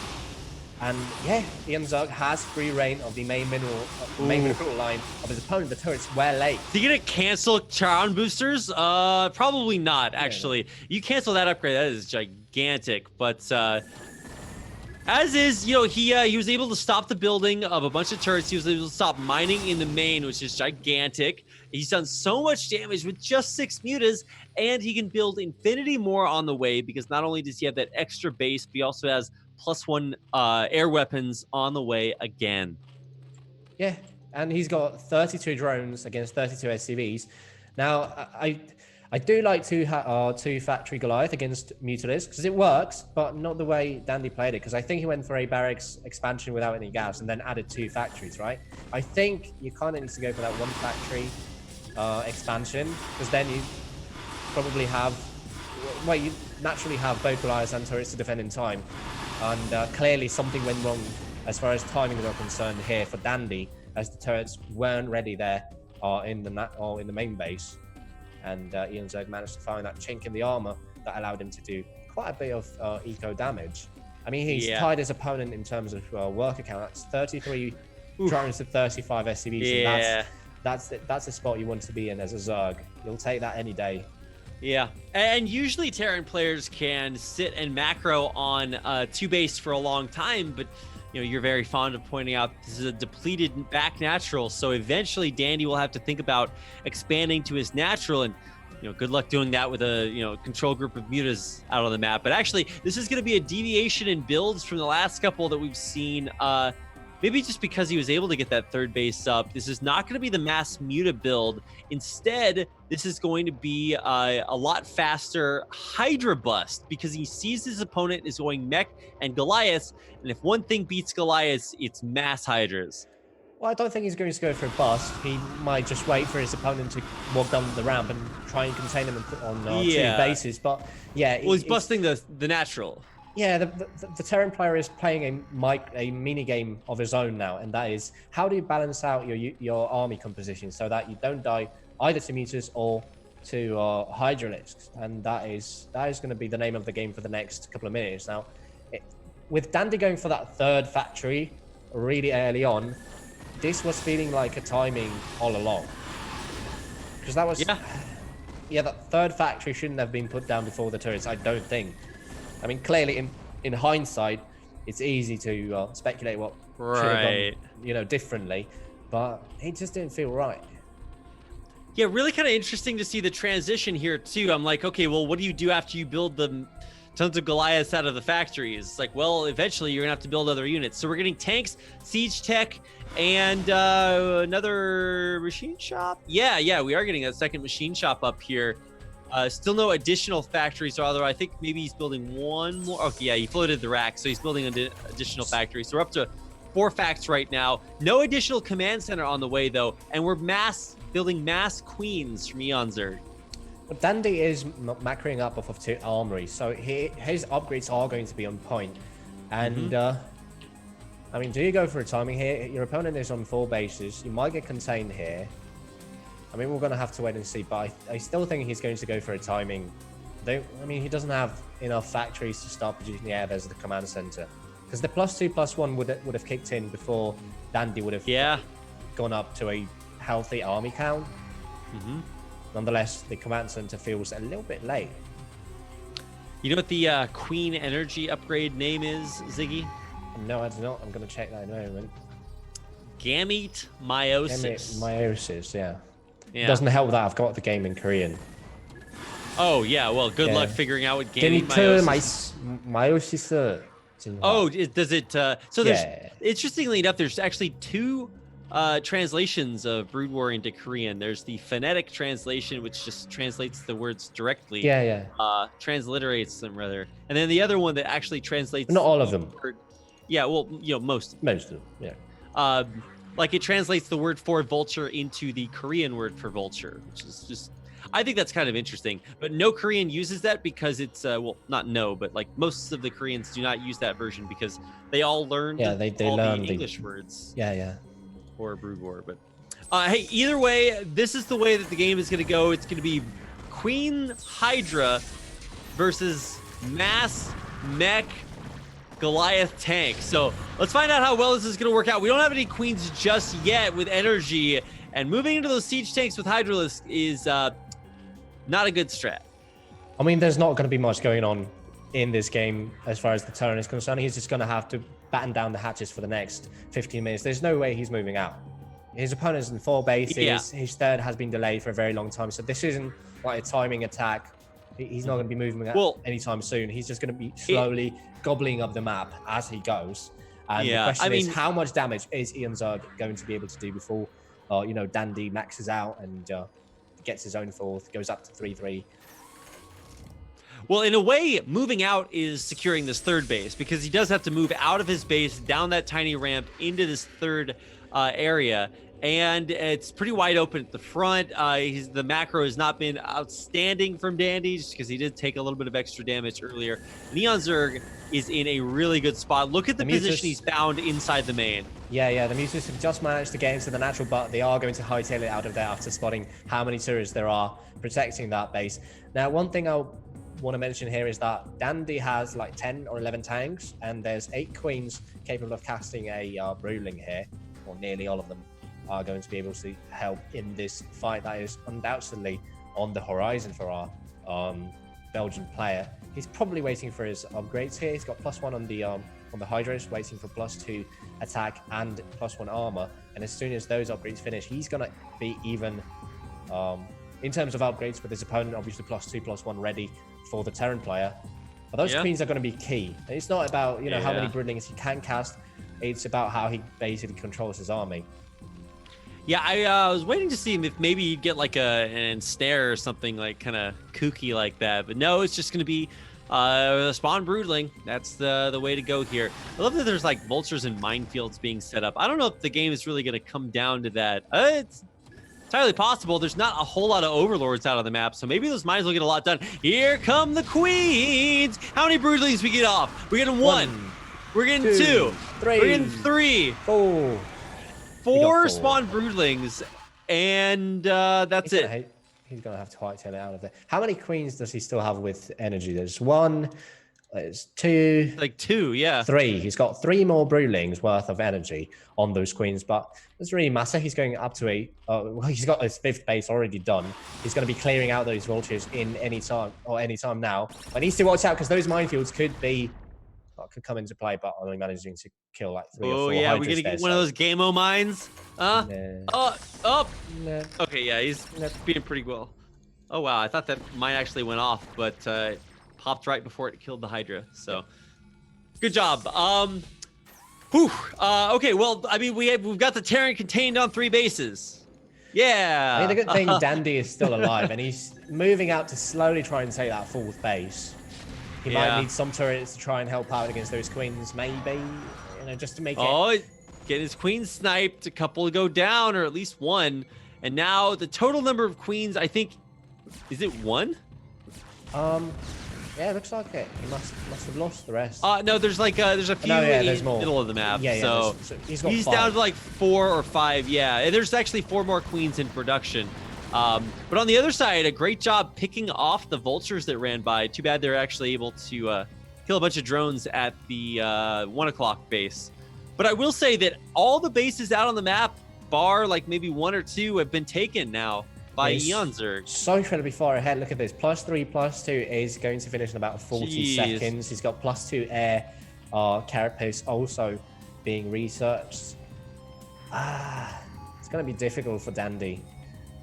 And yeah, eOnzErG has free reign of the main mineral line of his opponent. The turret's well late. Is he going to cancel Charon boosters? Probably not, actually. You cancel that upgrade, that is gigantic. But as is, you know, he was able to stop the building of a bunch of turrets. He was able to stop mining in the main, which is gigantic. He's done so much damage with just 6 mutas, and he can build infinity more on the way because not only does he have that extra base, but he also has +1 air weapons on the way again. Yeah, and he's got 32 drones against 32 SCVs. Now, I do like two factory Goliath against Mutalis because it works, but not the way Dandy played it. Because I think he went for a barracks expansion without any gas and then added 2 factories, right? I think you kind of need to go for that 1 factory expansion because then you probably have. Wait, naturally have both Goliaths and turrets to defend in time. And clearly something went wrong as far as timing are concerned here for Dandy, as the turrets weren't ready there in the main base. And eOnzErG managed to find that chink in the armor that allowed him to do quite a bit of eco damage. I mean, he's tied his opponent in terms of worker count. That's 33 drones to 35 SCVs. And that's the spot you want to be in as a Zerg. You'll take that any day. Yeah, and usually Terran players can sit and macro on two base for a long time, but you're very fond of pointing out this is a depleted back natural, so eventually Dandy will have to think about expanding to his natural, and good luck doing that with a control group of mutas out on the map. But actually, this is going to be a deviation in builds from the last couple that we've seen. Maybe just because he was able to get that third base up. This is not going to be the mass muta build. Instead, this is going to be a lot faster Hydra bust, because he sees his opponent is going mech and Goliaths, and if one thing beats Goliaths, it's mass Hydras. Well, I don't think he's going to go for a bust. He might just wait for his opponent to walk down the ramp and try and contain him on two bases. But yeah, well, he's busting the natural. Yeah, the Terran player is playing a mini game of his own now, and that is, how do you balance out your army composition so that you don't die either to mutas or to Hydralisks, and that is going to be the name of the game for the next couple of minutes. Now, with Dandy going for that third factory really early on, this was feeling like a timing all along, because that was that third factory shouldn't have been put down before the turrets, I don't think. I mean, clearly, in hindsight, it's easy to speculate what should have done, differently, but it just didn't feel right. Yeah, really kind of interesting to see the transition here too. I'm like, okay, well, what do you do after you build the tons of Goliaths out of the factories? It's like, well, eventually you're gonna have to build other units. So we're getting tanks, siege tech, and another machine shop. Yeah, we are getting a second machine shop up here. Still no additional factories, although I think maybe he's building one more. Okay, yeah, he floated the rack, so he's building an additional factory. So we're up to 4 facts right now. No additional command center on the way, though, and we're building mass queens from eOnzErG. But Dandy is macroing up off of 2 armories, so his upgrades are going to be on point. And I mean, do you go for a timing here? Your opponent is on 4 bases. You might get contained here. I mean, we're going to have to wait and see, but I still think he's going to go for a timing. I mean, he doesn't have enough factories to start producing. Yeah, there's the command center. Because the +2/+1 would have kicked in before Dandy would have gone up to a healthy army count. Nonetheless, the command center feels a little bit late. You know what the Queen Energy upgrade name is, Ziggy? No, I do not. I'm going to check that in a moment. Gamete Meiosis. Gamete Meiosis, yeah. It doesn't help that I've got the game in Korean. Oh, yeah. Well, good luck figuring out what Gamete Meiosis. Oh, does it? So there's, interestingly enough, there's actually 2 translations of Brood War into Korean. There's the phonetic translation, which just translates the words directly. Transliterates them, rather. And then the other one that actually translates... Not all of them. Yeah, well, most of them. Most of them, yeah. Like, it translates the word for vulture into the Korean word for vulture, which is just, I think that's kind of interesting. But no Korean uses that because it's, well, not no, but like most of the Koreans do not use that version because they all learned they all learn the English words. Yeah. For Brood War. But hey, either way, this is the way that the game is going to go. It's going to be Queen Hydra versus Mass Mech Goliath tank. So let's find out how well this is going to work out. We don't have any queens just yet with energy, and moving into those siege tanks with Hydralisk is not a good strat. I mean, there's not going to be much going on in this game as far as the turn is concerned. He's just going to have to batten down the hatches for the next 15 minutes. There's no way he's moving out. His opponent's in 4 bases. His third has been delayed for a very long time, so this isn't like a timing attack. He's not going to be moving out anytime soon. He's just going to be slowly gobbling up the map as he goes. And the question is, how much damage is eOnzErG going to be able to do before, Dandy maxes out and gets his own 4th, goes up to 3-3. Well, in a way, moving out is securing this third base because he does have to move out of his base, down that tiny ramp into this third area. and it's pretty wide open at the front. The macro has not been outstanding from Dandy just because he did take a little bit of extra damage earlier. And eOnzErG is in a really good spot. Look at the position he's found inside the main. Yeah, the Mutas have just managed to get into the natural, but they are going to hightail it out of there after spotting how many turrets there are protecting that base. Now, one thing I'll want to mention here is that Dandy has like 10 or 11 tanks, and there's 8 queens capable of casting a Broodling here, or nearly all of them are going to be able to help in this fight that is undoubtedly on the horizon for our Belgian player. He's probably waiting for his upgrades here. He's got +1 on the Hydras, waiting for +2 attack and +1 armor. And as soon as those upgrades finish, he's gonna be even in terms of upgrades with his opponent, obviously +2, +1 ready for the Terran player. But those queens are going to be key. And it's not about how many Broodlings he can cast. It's about how he basically controls his army. Yeah, I was waiting to see if maybe you'd get like an ensnare or something like kind of kooky like that. But no, it's just going to be a spawn Broodling. That's the way to go here. I love that there's like vultures and minefields being set up. I don't know if the game is really going to come down to that. It's entirely possible. There's not a whole lot of overlords out on the map, so maybe those mines will get a lot done. Here come the queens. How many Broodlings we get off? We're getting one. We're getting 2. 3. We're getting 3. 4. 4 spawn Broodlings, and that's it. He's going to have to hightail it out of there. How many queens does he still have with energy? There's 1, there's 2. Like 2, yeah. 3. He's got 3 more Broodlings worth of energy on those queens, but doesn't really matter. He's going up to 8. Well, he's got his 5th base already done. He's going to be clearing out those vultures in any time now. But he needs to watch out because those minefields could come into play, but only managing to kill like 3 or 4. Oh yeah, we're gonna get one of those Game-O mines. Nah. Nah. Nah. Okay, yeah, he's being pretty well. Oh wow, I thought that mine actually went off, but popped right before it killed the Hydra. So good job. Okay, well, I mean, we've got the Terran contained on 3 bases. Yeah. I mean, the good thing Dandy is still alive, and he's moving out to slowly try and take that 4th base. He might need some turrets to try and help out against those queens, maybe, just to make it. Oh, getting his queens sniped. A couple go down, or at least 1. And now the total number of queens, I think, is it 1? Yeah, it looks like it. He must have lost the rest. No, there's a few in the middle of the map. Yeah, so he's down to like 4 or 5. Yeah, and there's actually 4 more queens in production. But on the other side, a great job picking off the vultures that ran by. Too bad they're actually able to kill a bunch of drones at the 1 o'clock base. But I will say that all the bases out on the map, bar like maybe 1 or 2, have been taken now by eOnzErG. So incredibly far ahead. Look at this. +3, +2 is going to finish in about 40 seconds. He's got +2 air. Carapace also being researched. It's going to be difficult for Dandy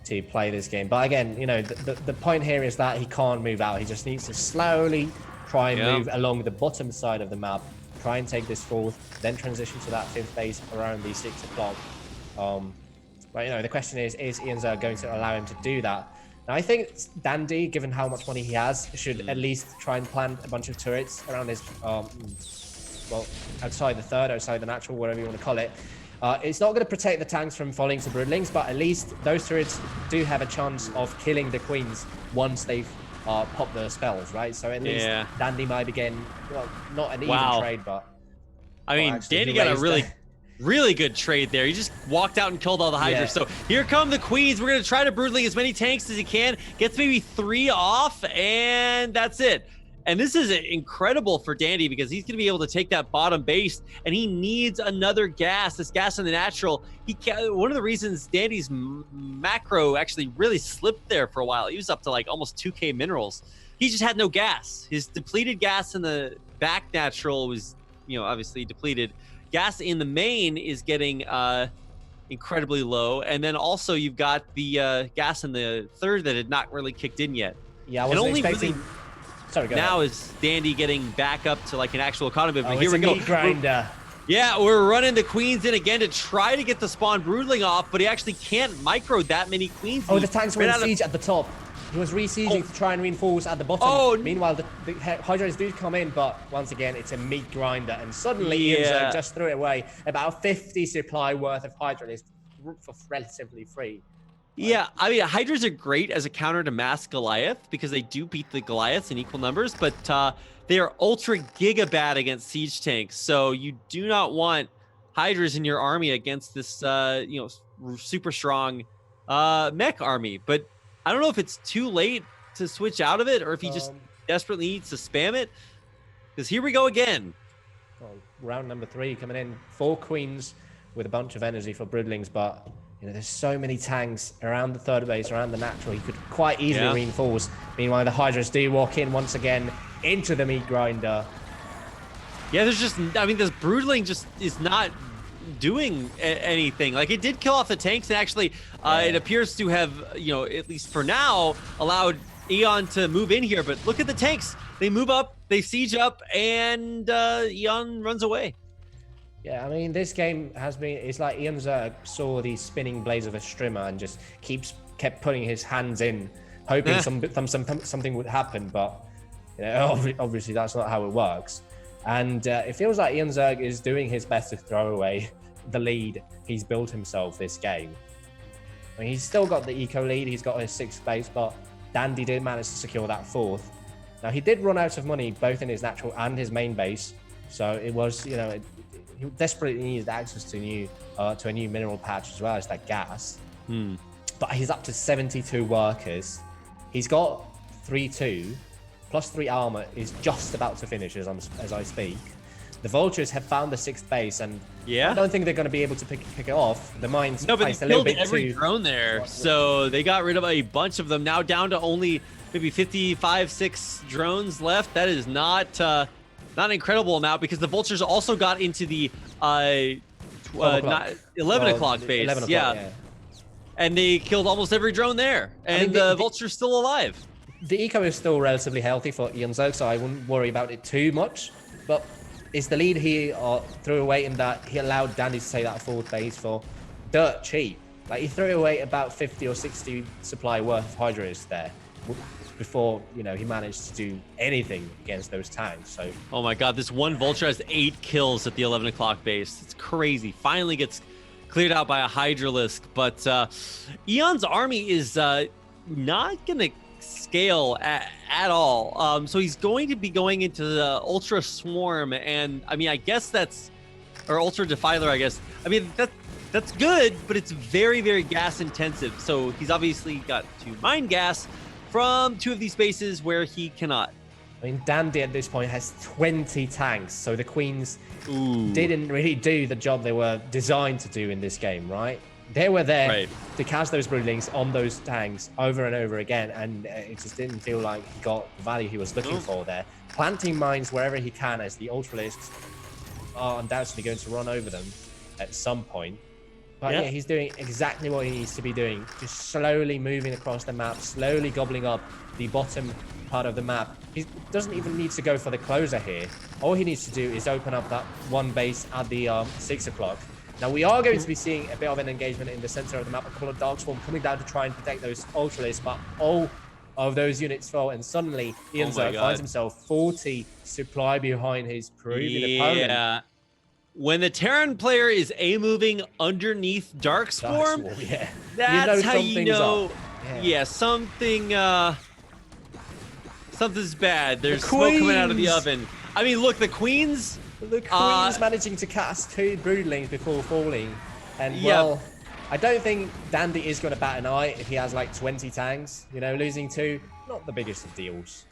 to play this game. But again, the point here is that he can't move out. He just needs to slowly try and move along the bottom side of the map, try and take this 4th, then transition to that 5th base around the 6 o'clock. But the question is eOnzErG going to allow him to do that? Now, I think Dandy, given how much money he has, should at least try and plant a bunch of turrets around his, outside the 3rd, outside the natural, whatever you want to call it. It's not going to protect the tanks from falling to Broodlings, but at least those turrets do have a chance of killing the queens once they've popped their spells, right? So at least Dandy might be getting, not an even trade, but... I mean, Dandy got a really good trade there. He just walked out and killed all the Hydras. So here come the queens. We're going to try to Broodling as many tanks as he can. Gets maybe 3 off, and that's it. And this is incredible for Dandy because he's going to be able to take that bottom base, and he needs another gas. This gas in the natural. One of the reasons Dandy's macro actually really slipped there for a while. He was up to like almost 2K minerals. He just had no gas. His depleted gas in the back natural was, obviously depleted. Gas in the main is getting incredibly low, and then also you've got the gas in the 3rd that had not really kicked in yet. Yeah, I wasn't expecting. Sorry, now is Dandy getting back up to like an actual economy. But here we go. Meat grinder. We're running the queens in again to try to get the spawn Broodling off, but he actually can't micro that many queens. Oh, the tanks were in siege at the top. He was re-sieging to try and reinforce at the bottom. Meanwhile, the Hydras do come in, but once again, it's a meat grinder. And suddenly, eOnzErG just threw it away. About 50 supply worth of Hydras for relatively free. Yeah, I mean, Hydras are great as a counter to Mass Goliath because they do beat the Goliaths in equal numbers, but they are ultra giga bad against siege tanks. So you do not want Hydras in your army against this, super strong mech army. But I don't know if it's too late to switch out of it or if he just desperately needs to spam it. Because here we go again. Well, round number 3 coming in. 4 queens with a bunch of energy for broodlings, but there's so many tanks around the third base, around the natural. He could quite easily reinforce. Meanwhile, the Hydras do walk in once again into the meat grinder. Yeah, there's just, this broodling just is not doing anything. Like, it did kill off the tanks, and actually, it appears to have, at least for now, allowed Eon to move in here. But look at the tanks. They move up, they siege up, and Eon runs away. Yeah, I mean, this game it's like eOnzErG saw these spinning blades of a strimmer and just kept putting his hands in, hoping something would happen, but obviously that's not how it works. And it feels like eOnzErG is doing his best to throw away the lead he's built himself this game. I mean, he's still got the eco lead, he's got his 6th base, but Dandy did manage to secure that 4th. Now, he did run out of money both in his natural and his main base, so it was, he desperately needed access to a new mineral patch as well as that gas. But he's up to 72 workers. He's got 3-2 plus 3 armor is just about to finish as I speak. The Vultures have found the 6th base, and I don't think they're going to be able to pick it off. The mine's placed a little bit every drone there, so they got rid of a bunch of them. Now down to only maybe 6 drones left. That is not an incredible amount, because the Vultures also got into the 11 o'clock base. 11 o'clock, yeah. And they killed almost every drone there, and the Vulture's still alive. The eco is still relatively healthy for eOnzErG, so I wouldn't worry about it too much. But it's the lead he threw away in that he allowed Dandy to take that 4th base for dirt cheap. Like, he threw away about 50 or 60 supply worth of Hydras there before he managed to do anything against those tanks. So, oh my god, this one Vulture has 8 kills at the 11 o'clock base. It's crazy. Finally gets cleared out by a Hydralisk, but Eon's army is not gonna scale at all. So he's going to be going into the Ultra Swarm, and I guess or Ultra Defiler, I guess. That's good, but it's very, very gas intensive. So he's obviously got to mine gas from 2 of these bases where he cannot. Dandy at this point has 20 tanks, so the Queens didn't really do the job they were designed to do in this game, right? They were there to cast those broodlings on those tanks over and over again, and it just didn't feel like he got the value he was looking for there. Planting mines wherever he can, as the Ultralisks are undoubtedly going to run over them at some point. But yeah, he's doing exactly what he needs to be doing. Just slowly moving across the map, slowly gobbling up the bottom part of the map. He doesn't even need to go for the closer here. All he needs to do is open up that one base at the 6 o'clock. Now, we are going to be seeing a bit of an engagement in the center of the map. A couple of Darkswarm coming down to try and protect those Ultralisks, but all of those units fall, and suddenly eOnzErG finds himself 40 supply behind his Peruvian opponent. When the Terran player is A-moving underneath Darkswarm, that's how you know, something's bad. There's smoke coming out of the oven. Look, the Queens... The Queen's managing to cast 2 broodlings before falling. And, well, I don't think Dandy is going to bat an eye if he has, like, 20 tanks. Losing 2, not the biggest of deals.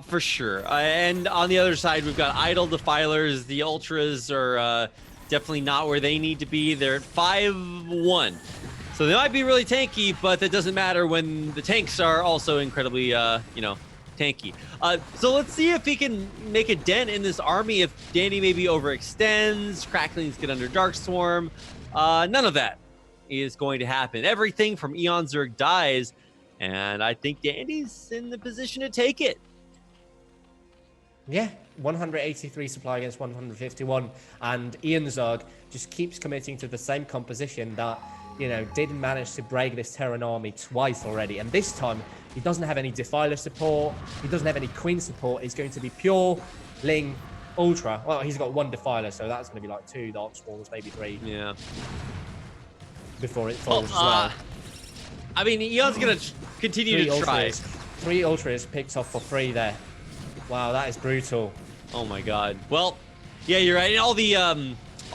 For sure. And on the other side, we've got Idle Defilers. The Ultras are definitely not where they need to be. They're at 5-1. So they might be really tanky, but that doesn't matter when the tanks are also incredibly, tanky. So let's see if he can make a dent in this army. If Dandy maybe overextends, Cracklings get under Darkswarm. None of that is going to happen. Everything from eOnzErG dies, and I think Dandy's in the position to take it. Yeah, 183 supply against 151, and eOnzErG just keeps committing to the same composition that, didn't manage to break this Terran army twice already, and this time he doesn't have any Defiler support, he doesn't have any Queen support. It's going to be pure Ling Ultra. Well, he's got 1 Defiler, so that's going to be like 2 Darkswarms, maybe 3. Yeah. before it falls as well. I mean, eOn's gonna continue to try. 3 ultras picked off for free there. Wow, that is brutal. Oh my god. Well, yeah, you're right. And all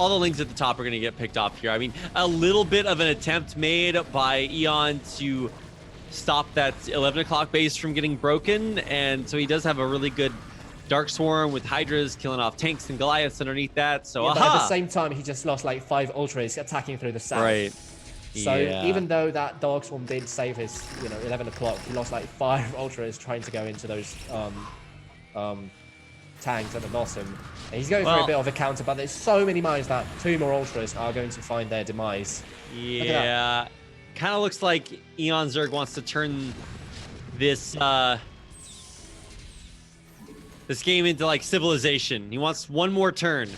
the links at the top are gonna get picked off here. I mean, a little bit of an attempt made by eOn to stop that 11 o'clock base from getting broken, and so he does have a really good Dark Swarm with Hydras killing off tanks and Goliaths underneath that. So, yeah, but at the same time, he just lost like 5 ultras attacking through the south. Right. So yeah. even though that Dark Swarm did save his, 11 o'clock, he lost like 5 ultras trying to go into those tanks at the bottom. And he's going for a bit of a counter, but there's so many mines that 2 more ultras are going to find their demise. Yeah. Kind of looks like eOnzErG wants to turn this this game into like Civilization. He wants one more turn,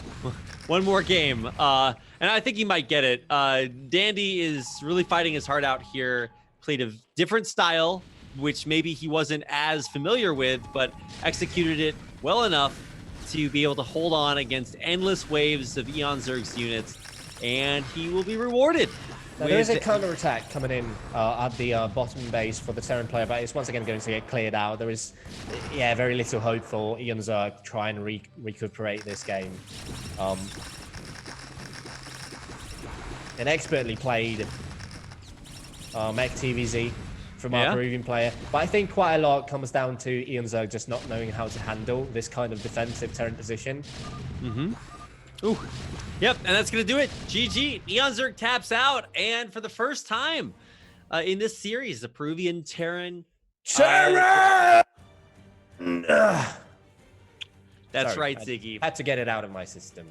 one more game, and I think he might get it. Dandy is really fighting his heart out here. Played a different style, which maybe he wasn't as familiar with, but executed it well enough to be able to hold on against endless waves of eOnzErG's units, and he will be rewarded. Now, there is a counter-attack coming in at the bottom base for the Terran player, but it's once again going to get cleared out. There is, very little hope for eOnzErG to try and recuperate this game. An expertly played Mech TVZ from our Peruvian player, but I think quite a lot comes down to eOnzErG just not knowing how to handle this kind of defensive Terran position. Ooh. Yep, and that's going to do it. GG. eOnzErG taps out, and for the first time in this series, the Peruvian Terran... Terran! That's Sorry, right, Ziggy. Had to get it out of my system.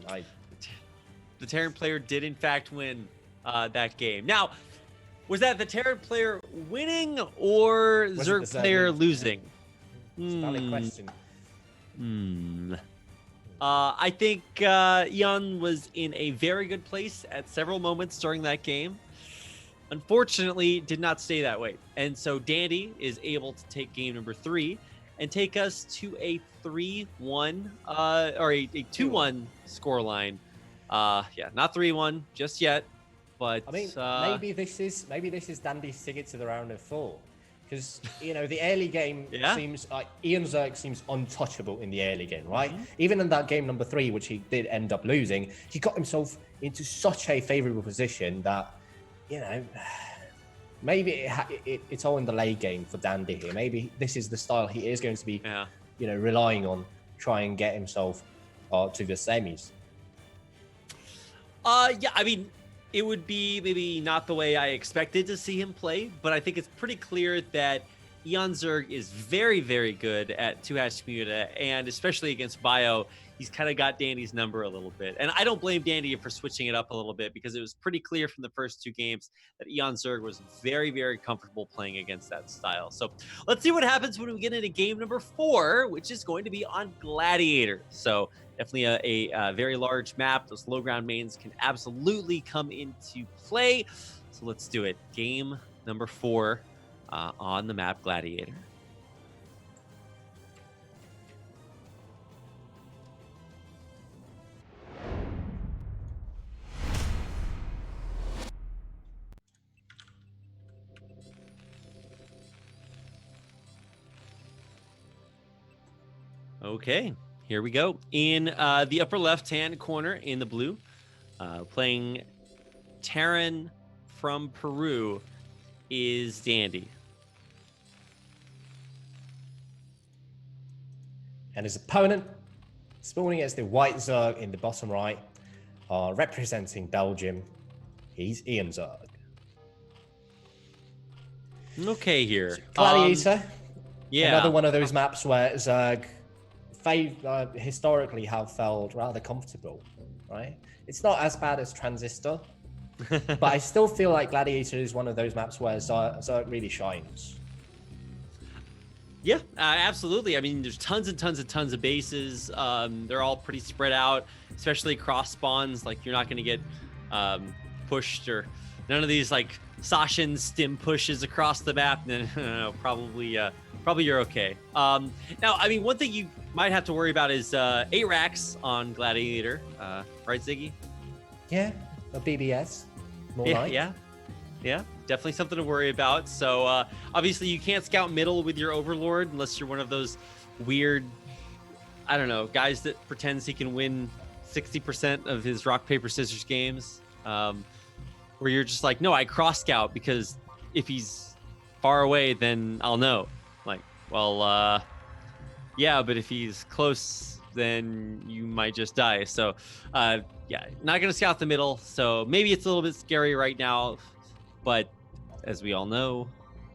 The Terran player did, in fact, win that game. Now, was that the Terran player winning or Zerg player losing? It's a valid question. I think eOn was in a very good place at several moments during that game. Unfortunately, did not stay that way. And so Dandy is able to take game number 3 and take us to a 3-1 or a 2-1 scoreline. Not 3-1 just yet, but I mean, maybe this is Dandy's ticket to the round of 4. Because, the early game seems like eOnzErG seems untouchable in the early game, right? Even in that game number 3, which he did end up losing, he got himself into such a favorable position that, maybe it's all in the late game for Dandy here. Maybe this is the style he is going to be, relying on, try and get himself to the semis. I mean, it would be maybe not the way I expected to see him play, but I think it's pretty clear that eOnzErG is very, very good at 2-hash Muta, and especially against Bio, he's kind of got Dandy's number a little bit. And I don't blame Dandy for switching it up a little bit, because it was pretty clear from the first 2 games that eOnzErG was very, very comfortable playing against that style. So let's see what happens when we get into game number 4, which is going to be on Gladiator. So definitely a very large map. Those low ground mains can absolutely come into play. So let's do it. Game number 4 on the map Gladiator. Okay. Here we go. In the upper left-hand corner in the blue, playing Terran from Peru is Dandy. And his opponent, spawning as the white Zerg in the bottom right, representing Belgium, he's eOnzErG. Okay here. Gladiator. Another one of those maps where Zerg historically have felt rather comfortable, right? It's not as bad as Transistor, but I still feel like Gladiator is one of those maps where Zerg really shines. Yeah, absolutely. I mean, there's tons and tons and tons of bases. They're all pretty spread out, especially cross spawns. Like, you're not going to get pushed, or none of these like Sashin stim pushes across the map. No, probably you're okay. Now, I mean, one thing you might have to worry about is 8 racks on Gladiator, right, Ziggy? Yeah, a BBS. More like. Yeah. Yeah, definitely something to worry about. So obviously you can't scout middle with your Overlord unless you're one of those weird, I don't know, guys that pretends he can win 60% of his rock, paper, scissors games. Where you're just like, no, I cross scout because if he's far away, then I'll know. Like, well, yeah, but if he's close, then you might just die. So, yeah, not going to scout the middle. So maybe it's a little bit scary right now. But as we all know,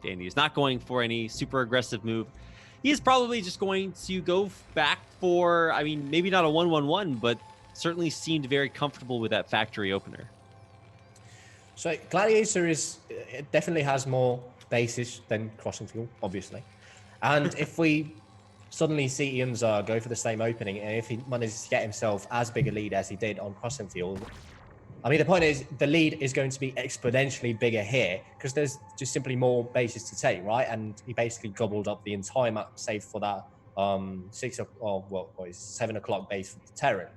Dandy is not going for any super aggressive move. He is probably just going to go back for, I mean, maybe not a 1-1-1, but certainly seemed very comfortable with that factory opener. So Gladiator it definitely has more bases than Crossing Field, obviously. And if we suddenly see eOnzErG go for the same opening, and if he manages to get himself as big a lead as he did on Crossing Field, I mean, the point is the lead is going to be exponentially bigger here because there's just simply more bases to take, right? And he basically gobbled up the entire map, save for that 7 o'clock base for the Terran.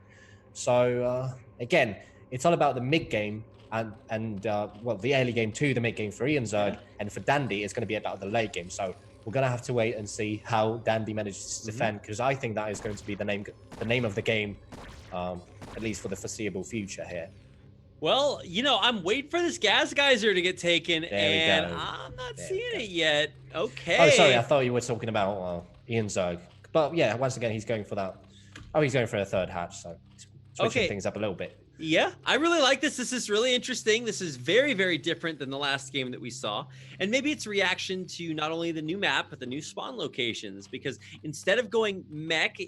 So again, it's all about the mid game and the early game to the mid game for eOnzErG, and for Dandy, it's going to be about the late game. So we're going to have to wait and see how Dandy manages to defend, because I think that is going to be the name of the game, at least for the foreseeable future here. Well, you know, I'm waiting for this gas geyser to get taken, and I'm not seeing it yet. Okay. Oh, sorry, I thought you were talking about eOnzErG. But yeah, once again, he's going for that. Oh, he's going for a third hatch, so switching things up a little bit. Yeah, I really like this. This is really interesting. This is very, very different than the last game that we saw. And maybe it's reaction to not only the new map, but the new spawn locations. Because instead of going mech,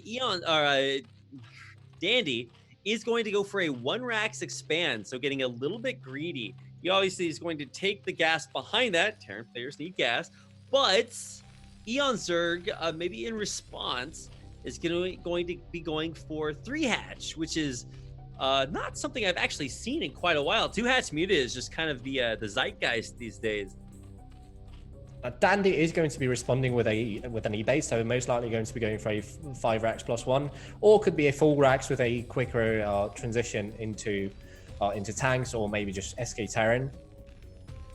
Dandy is going to go for a 1-Rax expand. So getting a little bit greedy. He obviously is going to take the gas behind that. Terran players need gas. But eOnzErG, maybe in response, is going to be going for 3-hatch, which is not something I've actually seen in quite a while. 2-hatch muta is just kind of the zeitgeist these days. Dandy is going to be responding with an E-base, so most likely going to be going for a 5-Rax +1, or could be a full Rax with a quicker transition into tanks, or maybe just SK Terran.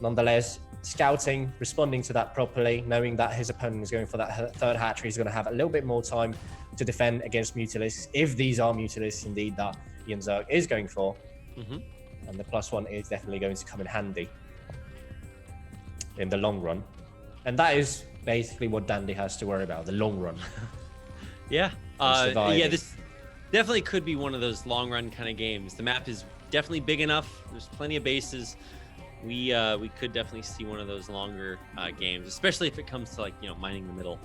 Nonetheless, scouting, responding to that properly, knowing that his opponent is going for that third hatchery, he's going to have a little bit more time to defend against Mutalisks, if these are Mutalisks indeed that eOnzErG is going for. And the +1 is definitely going to come in handy in the long run. And that is basically what Dandy has to worry about, the long run. Yeah, this definitely could be one of those long run kind of games. The map is definitely big enough. There's plenty of bases. We could definitely see one of those longer games, especially if it comes to, like, you know, mining the middle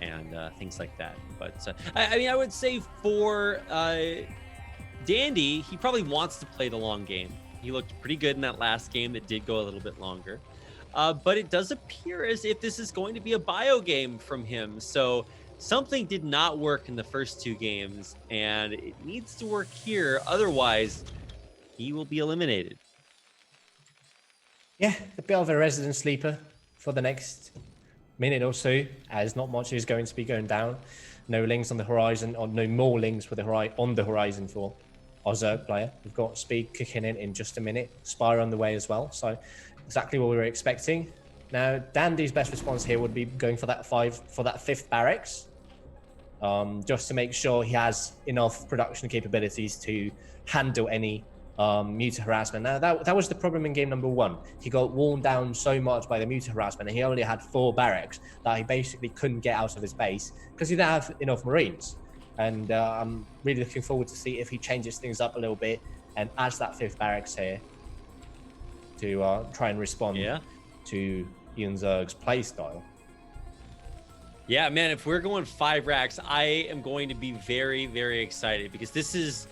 and things like that. But I mean, I would say for Dandy, he probably wants to play the long game. He looked pretty good in that last game that did go a little bit longer. But it does appear as if this is going to be a bio game from him. So something did not work in the first 2 games, and it needs to work here. Otherwise, he will be eliminated. Yeah, a bit of a resident sleeper for the next minute or so, as not much is going to be going down. No links on the horizon, or no more links with on the horizon for eOnzErG player. We've got speed kicking in just a minute. Spire on the way as well. So exactly what we were expecting. Now, Dandy's best response here would be going for that 5th barracks, just to make sure he has enough production capabilities to handle any muta harassment. Now, that was the problem in game number 1. He got worn down so much by the muta harassment, and he only had 4 barracks that he basically couldn't get out of his base because he didn't have enough Marines. And I'm really looking forward to see if he changes things up a little bit and adds that 5th barracks here to try and respond to eOnzErG's playstyle. Yeah, man, if we're going 5 racks, I am going to be very, very excited, because this is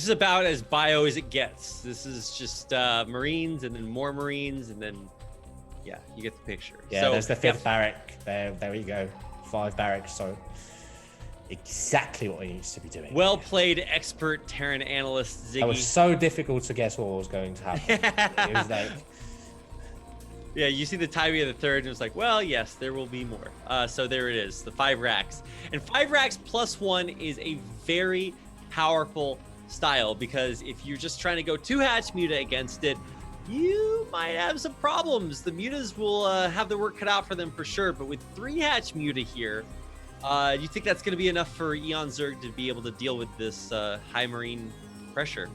about as bio as it gets. This is just Marines and then more Marines, and then yeah, you get the picture. Yeah, so there's the 5th barrack. There we go. 5 barracks. So exactly what he needs to be doing. Well played, expert Terran analyst Ziggy. It was so difficult to guess what was going to happen. It was like, yeah, you see the timing of the 3rd, and it's like, well, yes, there will be more. So there it is, the 5 racks. And 5 racks +1 is a very powerful style, because if you're just trying to go 2-hatch muta against it, you might have some problems. The mutas will have their work cut out for them for sure. But with 3-hatch muta here, do you think that's going to be enough for eOnzErG to be able to deal with this high marine pressure?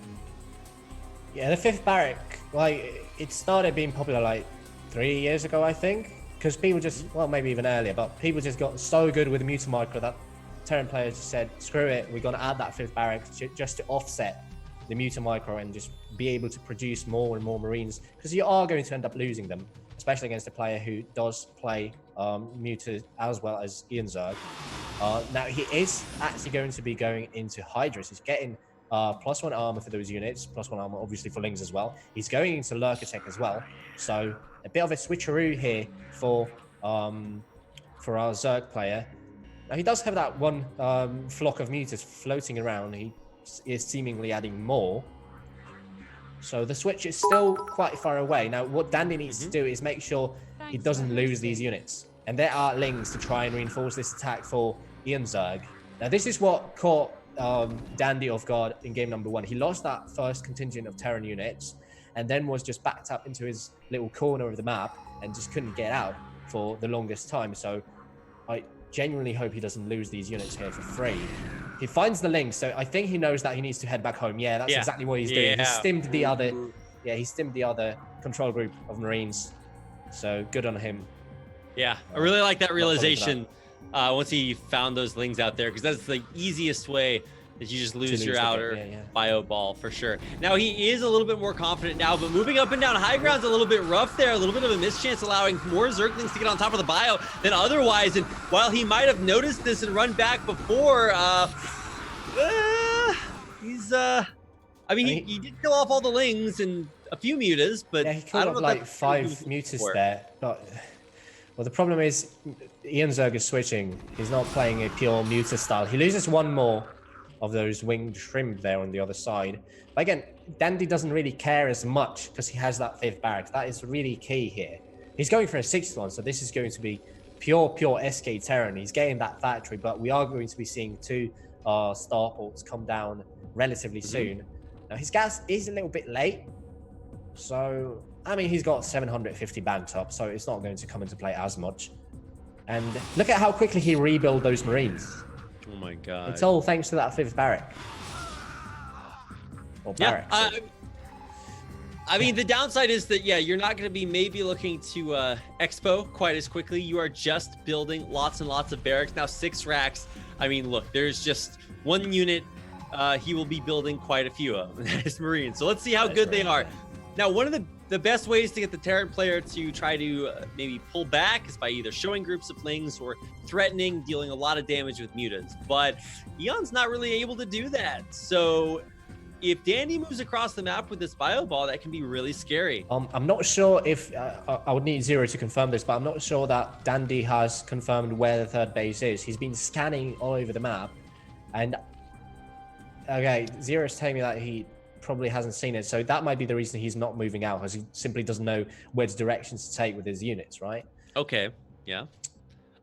Yeah, the 5th barrack, like, it started being popular like 3 years ago, I think, because people just, well, maybe even earlier, but people just got so good with the muta micro that Terran players just said, screw it, we're going to add that 5th barrack just to offset the muta micro and just be able to produce more and more marines, because you are going to end up losing them, especially against a player who does play muta as well as eOnzErG. Now he is actually going to be going into Hydras. He's getting +1 armor for those units, +1 armor obviously for Lings as well. He's going into Lurker Tech as well, so a bit of a switcheroo here for our Zerg player. Now he does have that one flock of mutas floating around. He is seemingly adding more, so the switch is still quite far away. Now what Dandy needs to do is make sure he doesn't lose these units, and there are Lings to try and reinforce this attack for eOnzErG. Now this is what caught Dandy off guard in game number 1. He lost that first contingent of Terran units and then was just backed up into his little corner of the map and just couldn't get out for the longest time. So I genuinely hope he doesn't lose these units here for free. He finds the link, so I think he knows that he needs to head back home. Yeah, that's exactly what he's doing. He stimmed the other, he stimmed the other control group of Marines. So good on him. Yeah, I really like that realization once he found those Lings out there, because that's the easiest way that you just lose your outer bio ball for sure. Now he is a little bit more confident now, but moving up and down high ground's a little bit rough there, a little bit of a mischance, allowing more Zerglings to get on top of the bio than otherwise. And while he might have noticed this and run back before, he's I mean, he did kill off all the Lings and a few mutas, but yeah, he killed off like 5 mutas there. But well, the problem is eOnzErG is switching. He's not playing a pure muta style. He loses one more of those winged shrimp there on the other side. But again, Dandy doesn't really care as much because he has that 5th barrack. That is really key here. He's going for a 6th one, so this is going to be pure SK Terran. He's getting that factory, but we are going to be seeing 2 starports come down relatively soon. Now his gas is a little bit late, so I mean he's got 750 banked up, so it's not going to come into play as much. And look at how quickly he rebuilt those Marines. Oh my god. It's all thanks to that 5th barrack. Or barrack. I mean, the downside is that, yeah, you're not going to be maybe looking to expo quite as quickly. You are just building lots and lots of barracks. Now, 6 racks. I mean, look, there's just 1 unit he will be building quite a few of. That is Marines. So let's see how good they are. Now, one of the best ways to get the Terran player to try to maybe pull back is by either showing groups of Lings or threatening, dealing a lot of damage with mutas. But Eon's not really able to do that. So if Dandy moves across the map with this bio ball, that can be really scary. I'm not sure if I would need Zero to confirm this, but I'm not sure that Dandy has confirmed where the 3rd base is. He's been scanning all over the map, and okay, Zero's telling me that he probably hasn't seen it, so that might be the reason he's not moving out, because he simply doesn't know which directions to take with his units, right? Okay, yeah.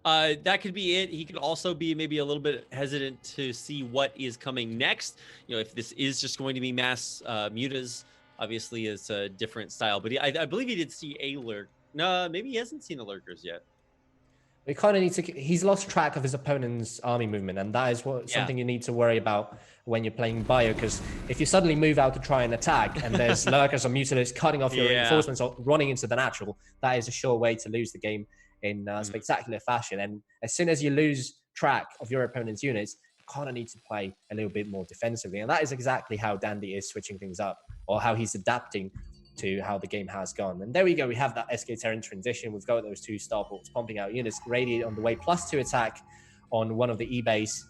That could be it. He could also be maybe a little bit hesitant to see what is coming next. You know, if this is just going to be mass mutas, obviously it's a different style. But I believe he did see a lurk. No, maybe he hasn't seen the lurkers yet. We kind of need to. He's lost track of his opponent's army movement, and that is something you need to worry about when you're playing bio. Because if you suddenly move out to try and attack, and there's lurkers or mutalists cutting off your reinforcements or running into the natural, that is a sure way to lose the game in spectacular fashion. And as soon as you lose track of your opponent's units, you kind of need to play a little bit more defensively, and that is exactly how Dandy is switching things up, or how he's adapting to how the game has gone. And there we go, we have that SK Terran transition. We've got those 2 starports pumping out units, Radiate on the way, +2 attack on one of the E-base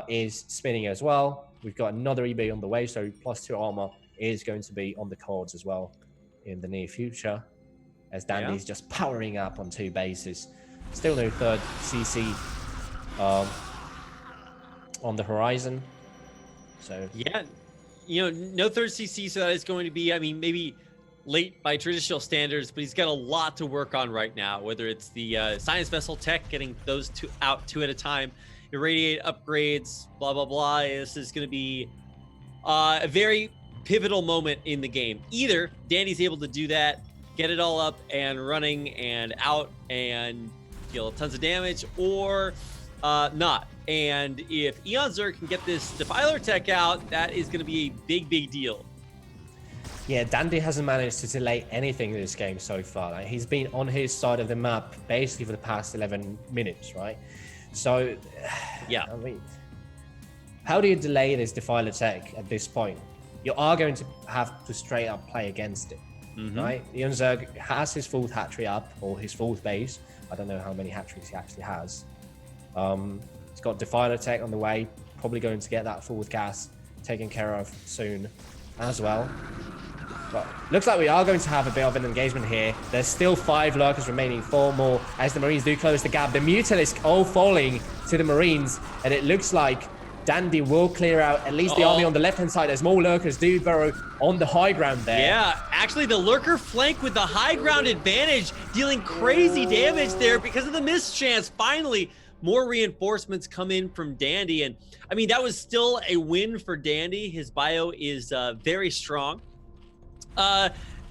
is spinning as well. We've got another E-base on the way, so +2 armor is going to be on the cards as well in the near future, as Dandy's just powering up on 2 bases. Still no 3rd CC on the horizon. So yeah, you know, no 3rd CC, so that is going to be, I mean, maybe late by traditional standards, but he's got a lot to work on right now, whether it's the science vessel tech, getting those 2 out 2 at a time, irradiate upgrades, blah blah blah. This is going to be a very pivotal moment in the game. Either Dandy's able to do that, get it all up and running and out and deal tons of damage, or not. And if eOnzErG can get this Defiler tech out, that is going to be a big deal. Yeah, Dandy hasn't managed to delay anything in this game so far. Like, he's been on his side of the map basically for the past 11 minutes, right? So, yeah, I mean, how do you delay this Defiler tech at this point? You are going to have to straight up play against it, right? eOnzErG has his 4th hatchery up, or his 4th base. I don't know how many hatcheries he actually has. He's got Defiler tech on the way, probably going to get that 4th gas taken care of soon as well. But looks like we are going to have a bit of an engagement here. There's still 5 lurkers remaining, 4 more as the Marines do close the gap. The Mutalisk all falling to the Marines, and it looks like Dandy will clear out at least the army on the left-hand side as more lurkers do burrow on the high ground there. Yeah, actually the lurker flank with the high ground advantage, dealing crazy damage there because of the mischance. Finally, more reinforcements come in from Dandy, and I mean, that was still a win for Dandy. His bio is very strong.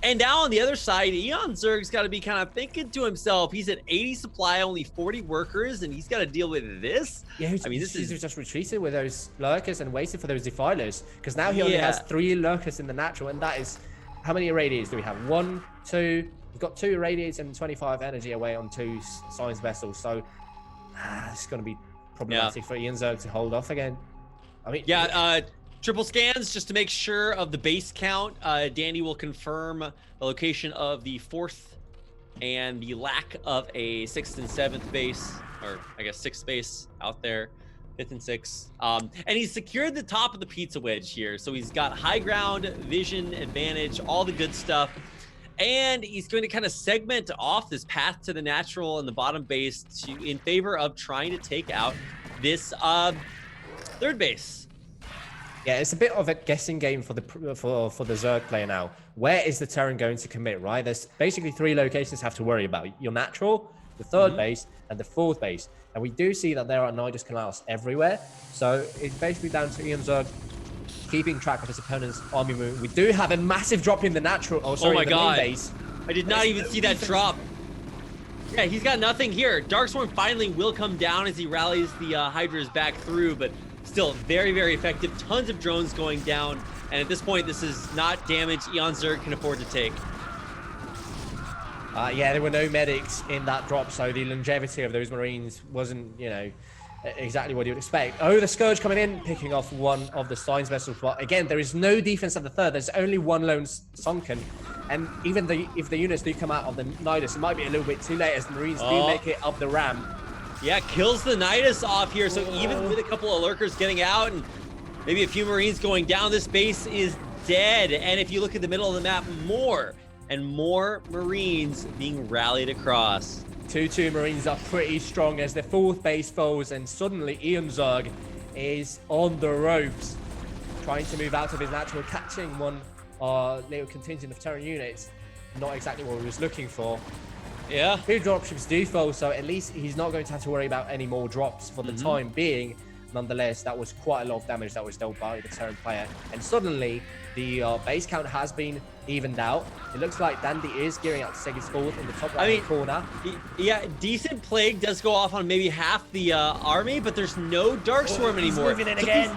And now on the other side, eOnzErG's got to be kind of thinking to himself, he's at 80 supply, only 40 workers, and he's got to deal with this. Yeah, I mean, this is just retreated with those lurkers and waited for those defilers, because now he only has 3 lurkers in the natural, and that is, how many irradiates do we have? 1, 2, we've got 2 irradiates and 25 energy away on 2 science vessels, so it's going to be problematic for eOnzErG to hold off again. I mean, triple scans just to make sure of the base count. Dandy will confirm the location of the 4th and the lack of a 6th and 7th base, or I guess 6th base out there, 5th and 6th. And he's secured the top of the pizza wedge here. So he's got high ground, vision advantage, all the good stuff. And he's going to kind of segment off this path to the natural and the bottom base in favor of trying to take out this 3rd base. Yeah, it's a bit of a guessing game for the Zerg player now. Where is the Terran going to commit, right? There's basically 3 locations to have to worry about. Your natural, the 3rd base, and the 4th base. And we do see that there are Nidus canals everywhere. So it's basically down to eOnzErG keeping track of his opponent's army movement. We do have a massive drop in the natural, the main base. I did not even see that drop. Yeah, he's got nothing here. Darkstorm finally will come down as he rallies the Hydras back through, but still very effective. Tons of drones going down, and at this point this is not damage eOnzErG can afford to take. Yeah, there were no medics in that drop, so the longevity of those Marines wasn't, you know, exactly what you would expect. Oh, the Scourge coming in, picking off one of the Science vessels. But again, there is no defense at the 3rd. There's only 1 lone sunken, and even if the units do come out of the Nidus, it might be a little bit too late as the Marines do make it up the ramp. Yeah, kills the Nidus off here. So even with a couple of lurkers getting out and maybe a few Marines going down, this base is dead. And if you look at the middle of the map, more and more Marines being rallied across. 2-2 Marines are pretty strong as the 4th base falls, and suddenly eOnzErG is on the ropes, trying to move out of his natural, catching one little contingent of Terran units. Not exactly what he was looking for. Yeah. 2 dropships do fall, so at least he's not going to have to worry about any more drops for the time being. Nonetheless, that was quite a lot of damage that was dealt by the Terran player. And suddenly, the base count has been evened out. It looks like Dandy is gearing up to take his 4th in the top right corner. Yeah, decent plague does go off on maybe half the army, but there's no Darkstorm anymore. Moving in again.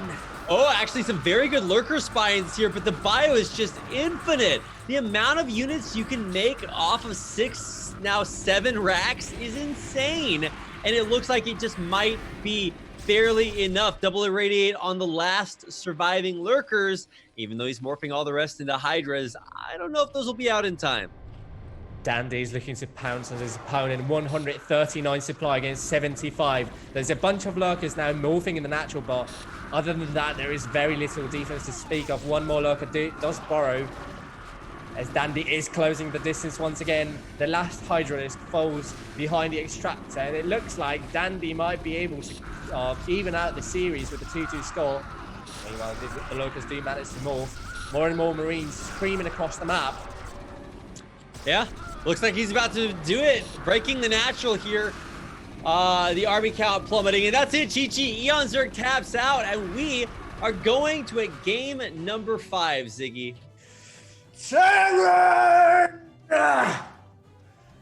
Actually some very good lurker spines here, but the bio is just infinite. The amount of units you can make off of 6, now 7 racks is insane. And it looks like it just might be barely enough. Double irradiate on the last surviving lurkers, even though he's morphing all the rest into Hydras. I don't know if those will be out in time. Dandy's looking to pounce on his opponent. 139 supply against 75. There's a bunch of lurkers now morphing in the natural, but other than that, there is very little defense to speak of. One more lurker does borrow, as Dandy is closing the distance once again. The last Hydralisk falls behind the extractor, and it looks like Dandy might be able to even out the series with the 2-2 score. Meanwhile, the lurkers do manage to morph. More and more Marines screaming across the map. Yeah, looks like he's about to do it. Breaking the natural here. The army count plummeting, and that's it, Chi-Chi. eOnzErG taps out, and we are going to a game number 5, Ziggy.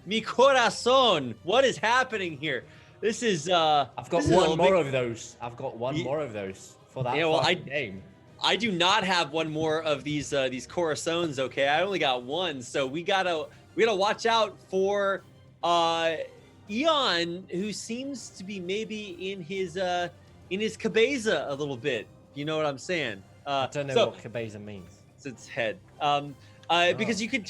Mi corazón. What is happening here? This is I've got one more of those. I've got one more of those for that game. I do not have one more of these corazones, okay? I only got one. So we gotta watch out for Eon, who seems to be maybe in his cabeza a little bit. You know what I'm saying? I don't know what cabeza means. It's its head. Because you can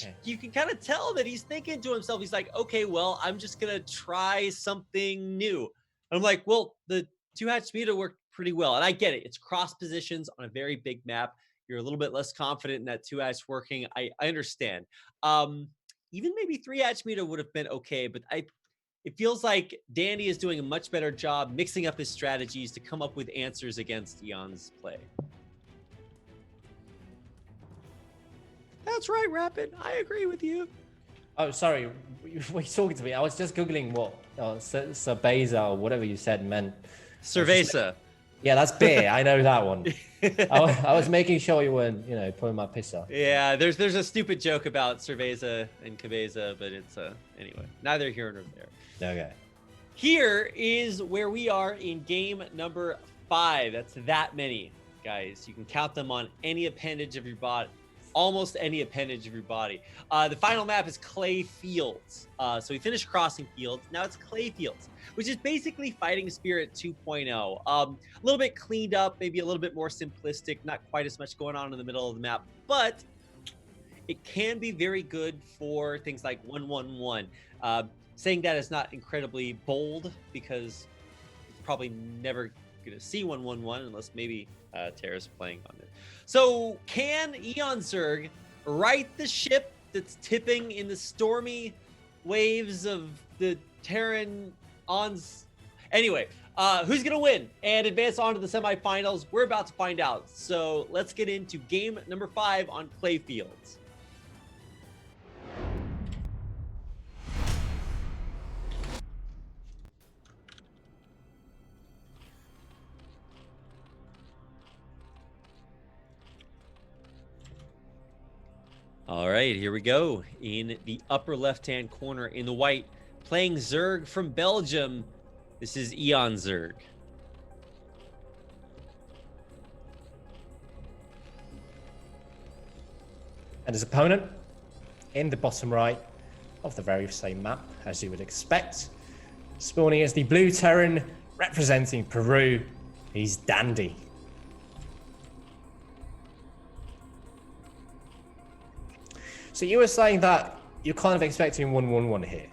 kind of tell that he's thinking to himself. He's like, okay, well, I'm just gonna try something new. And I'm like, well, the 2-hatch beta worked pretty well, and I get it. It's cross positions on a very big map. You're a little bit less confident in that 2-hatch working. I understand. Even maybe 3-hatch meta would have been okay, but it feels like Dandy is doing a much better job mixing up his strategies to come up with answers against Eon's play. That's right, Rapid. I agree with you. Oh, sorry. Were you talking to me? I was just Googling what cerveza or whatever you said meant. Cerveza. Yeah, that's beer. I know that one. I was making sure you weren't, pulling my piss off. Yeah, there's a stupid joke about cerveza and cabeza, but it's anyway, neither here nor there. Okay. Here is where we are in game number 5. That's that many, guys. You can count them on any appendage of your body. Almost any appendage of your body. The final map is Clay Fields. So we finished Crossing Fields. Now it's Clay Fields, which is basically Fighting Spirit 2.0. A little bit cleaned up, maybe a little bit more simplistic, not quite as much going on in the middle of the map, but it can be very good for things like 1-1-1. Saying that is not incredibly bold because it's probably never going to see 1-1-1 unless maybe Terra's playing on it. So can eOnzErG right the ship that's tipping in the stormy waves of the Terran Ons? Anyway, who's going to win and advance on to the semifinals? We're about to find out. So let's get into game number 5 on Clay Fields. All right, here we go. In the upper left-hand corner in the white, playing Zerg from Belgium, this is eOnzErG. And his opponent, in the bottom right of the very same map, as you would expect, spawning as the blue Terran representing Peru, he's Dandy. So you were saying that you're kind of expecting 1-1-1 here.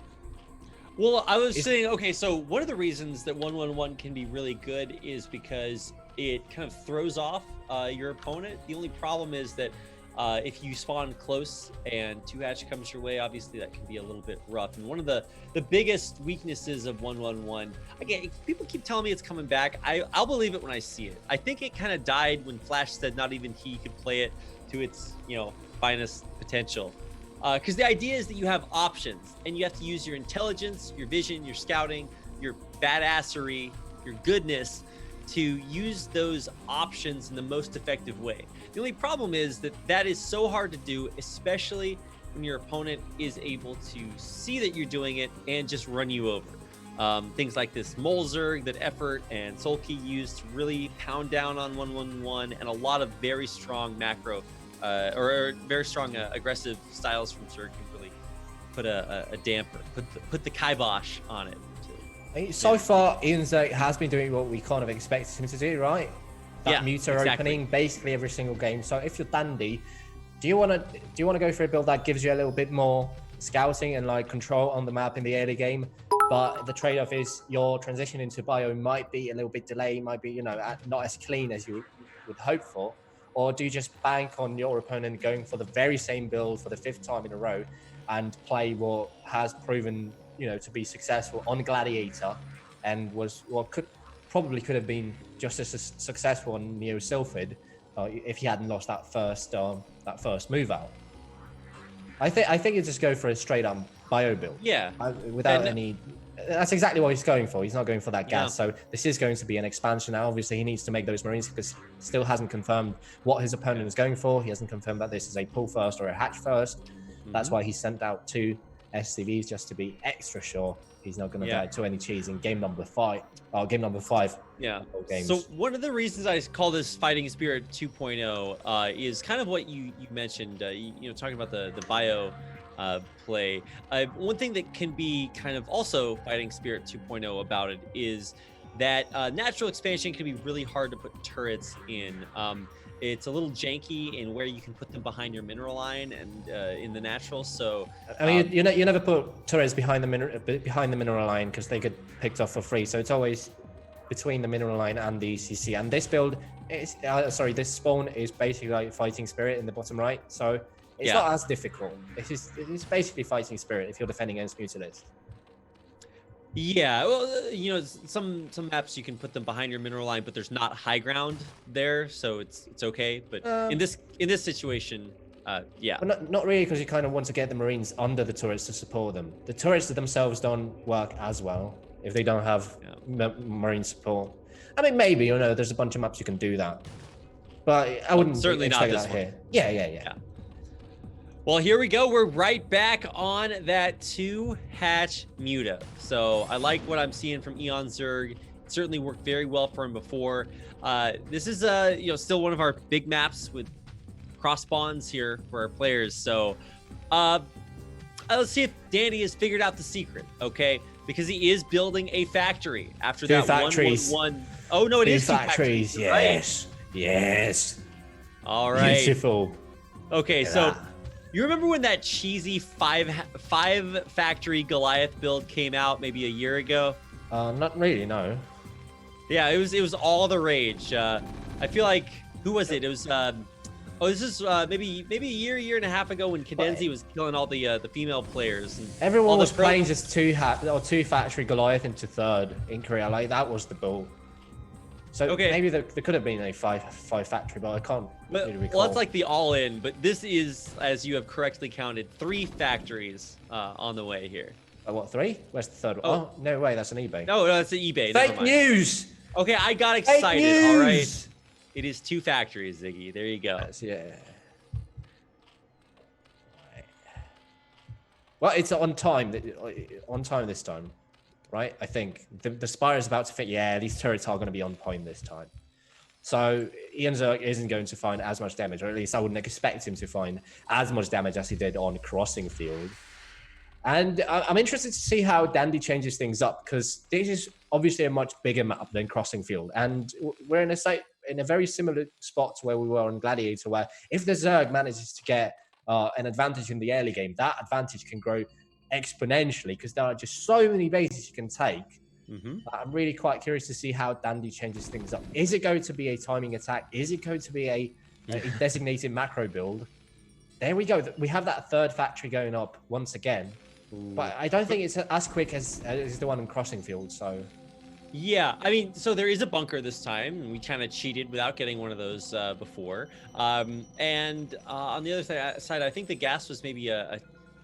Well, I was saying, okay, so one of the reasons that 1-1-1 can be really good is because it kind of throws off your opponent. The only problem is that if you spawn close and 2-hatch comes your way, obviously that can be a little bit rough. And one of the biggest weaknesses of 1-1-1, again, people keep telling me it's coming back. I'll believe it when I see it. I think it kind of died when Flash said not even he could play it to its, finest potential. Because the idea is that you have options and you have to use your intelligence, your vision, your scouting, your badassery, your goodness to use those options in the most effective way. The only problem is that is so hard to do, especially when your opponent is able to see that you're doing it and just run you over. Things like this eOnzErG that Effort and Soulkey used to really pound down on 1-1-1, and a lot of very strong macro or very strong aggressive styles from Zerg can really put a damper, put the kibosh on it. So far, eOnzErG has been doing what we kind of expected him to do, right? That muter opening basically every single game. So if you're Dandy, do you want to go for a build that gives you a little bit more scouting and like control on the map in the early game? But the trade-off is your transition into bio might be a little bit delayed, might be not as clean as you would hope for. Or do you just bank on your opponent going for the very same build for the 5th time in a row and play what has proven, to be successful on Gladiator and was what could have been just as successful on Neo Sylphid if he hadn't lost that first move out? I think you just go for a straight up bio build. Yeah. Without any That's exactly what he's going for. He's not going for that gas. Yeah. So this is going to be an expansion now. Obviously, he needs to make those Marines because he still hasn't confirmed what his opponent is going for. He hasn't confirmed that this is a pull first or a hatch first. That's why he sent out 2 SCVs just to be extra sure he's not going to die to any cheese in game number 5. Game number 5. Yeah. So one of the reasons I call this Fighting Spirit 2.0 is kind of what you mentioned. Talking about the bio play. One thing that can be kind of also Fighting Spirit 2.0 about it is that natural expansion can be really hard to put turrets in. It's a little janky in where you can put them behind your mineral line and in the natural. So I mean, you never put turrets behind the mineral line because they get picked off for free. So it's always between the mineral line and the ECC. And this build is this spawn is basically like Fighting Spirit in the bottom right. So it's not as difficult. It's basically Fighting Spirit if you're defending against Mutalisk. Yeah, well, some maps you can put them behind your mineral line, but there's not high ground there, so it's okay. But in this situation, yeah. Well, not really, because you kind of want to get the Marines under the turrets to support them. The turrets themselves don't work as well if they don't have Marine support. I mean, maybe there's a bunch of maps you can do that, but I wouldn't certainly not this that one. here. Yeah. Well, here we go. We're right back on that 2-hatch Muta. So I like what I'm seeing from eOnzErG. It certainly worked very well for him before. This is still one of our big maps with cross spawns here for our players. So let's see if Dandy has figured out the secret, okay? Because he is building a factory after that 1-1-1. Oh no, it is 2 factories. Yes, right? yes. All right. Beautiful. Okay, so. You remember when that cheesy five factory Goliath build came out maybe a year ago? Not really, no. Yeah, it was all the rage. I feel like who was it? It was this is maybe a year and a half ago when Cadenzi was killing all the female players. And everyone was playing just 2 factory Goliath into 3rd in Korea. Like that was the build. So maybe there could have been a 5 factory, but I can't really recall. Well, that's like the all-in, but this is, as you have correctly counted, 3 factories on the way here. What, 3? Where's the 3rd one? Oh, no way, that's an eBay. No, that's an eBay. Fake news! Okay, I got excited, all right? It is 2 factories, Ziggy. There you go. Yeah. Well, it's on time this time. Right, I think the Spire is about to fit. Yeah, these turrets are going to be on point this time. So eOnzErG isn't going to find as much damage, or at least I wouldn't expect him to find as much damage as he did on Crossing Field. And I'm interested to see how Dandy changes things up, because this is obviously a much bigger map than Crossing Field, and we're in a very similar spot to where we were on Gladiator, where if the Zerg manages to get an advantage in the early game, that advantage can grow exponentially because there are just so many bases you can take. I'm really quite curious to see how Dandy changes things up. Is it going to be a timing attack? Is it going to be a designated macro build? There we go. We have that 3rd factory going up once again. But I don't think it's as quick as the one in Crossing Field. So yeah, I mean, so there is a bunker this time, and we kind of cheated without getting one of those before. And on the other side, I think the gas was maybe a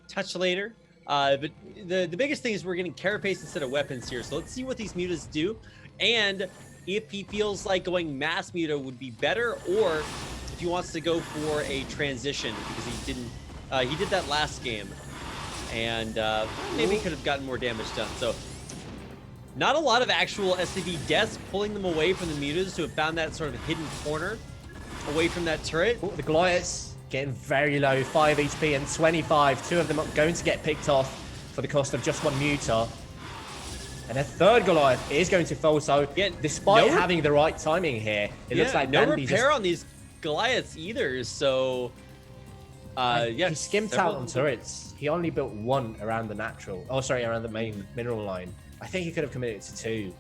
touch later. But the biggest thing is we're getting carapace instead of weapons here. So let's see what these mutas do, and if he feels like going mass muta would be better, or if he wants to go for a transition, because he did that last game, and maybe he could have gotten more damage done. So not a lot of actual SCV deaths, pulling them away from the mutas who have found that sort of hidden corner away from that turret. The Goliaths getting very low, 5 HP and 25. 2 of them are going to get picked off for the cost of just 1 muta. And a 3rd Goliath is going to fall. So despite having the right timing here, it looks like no repair on these Goliaths either. So he skimped out on turrets. He only built 1 around the natural. Oh, sorry, around the main mineral line. I think he could have committed to 2.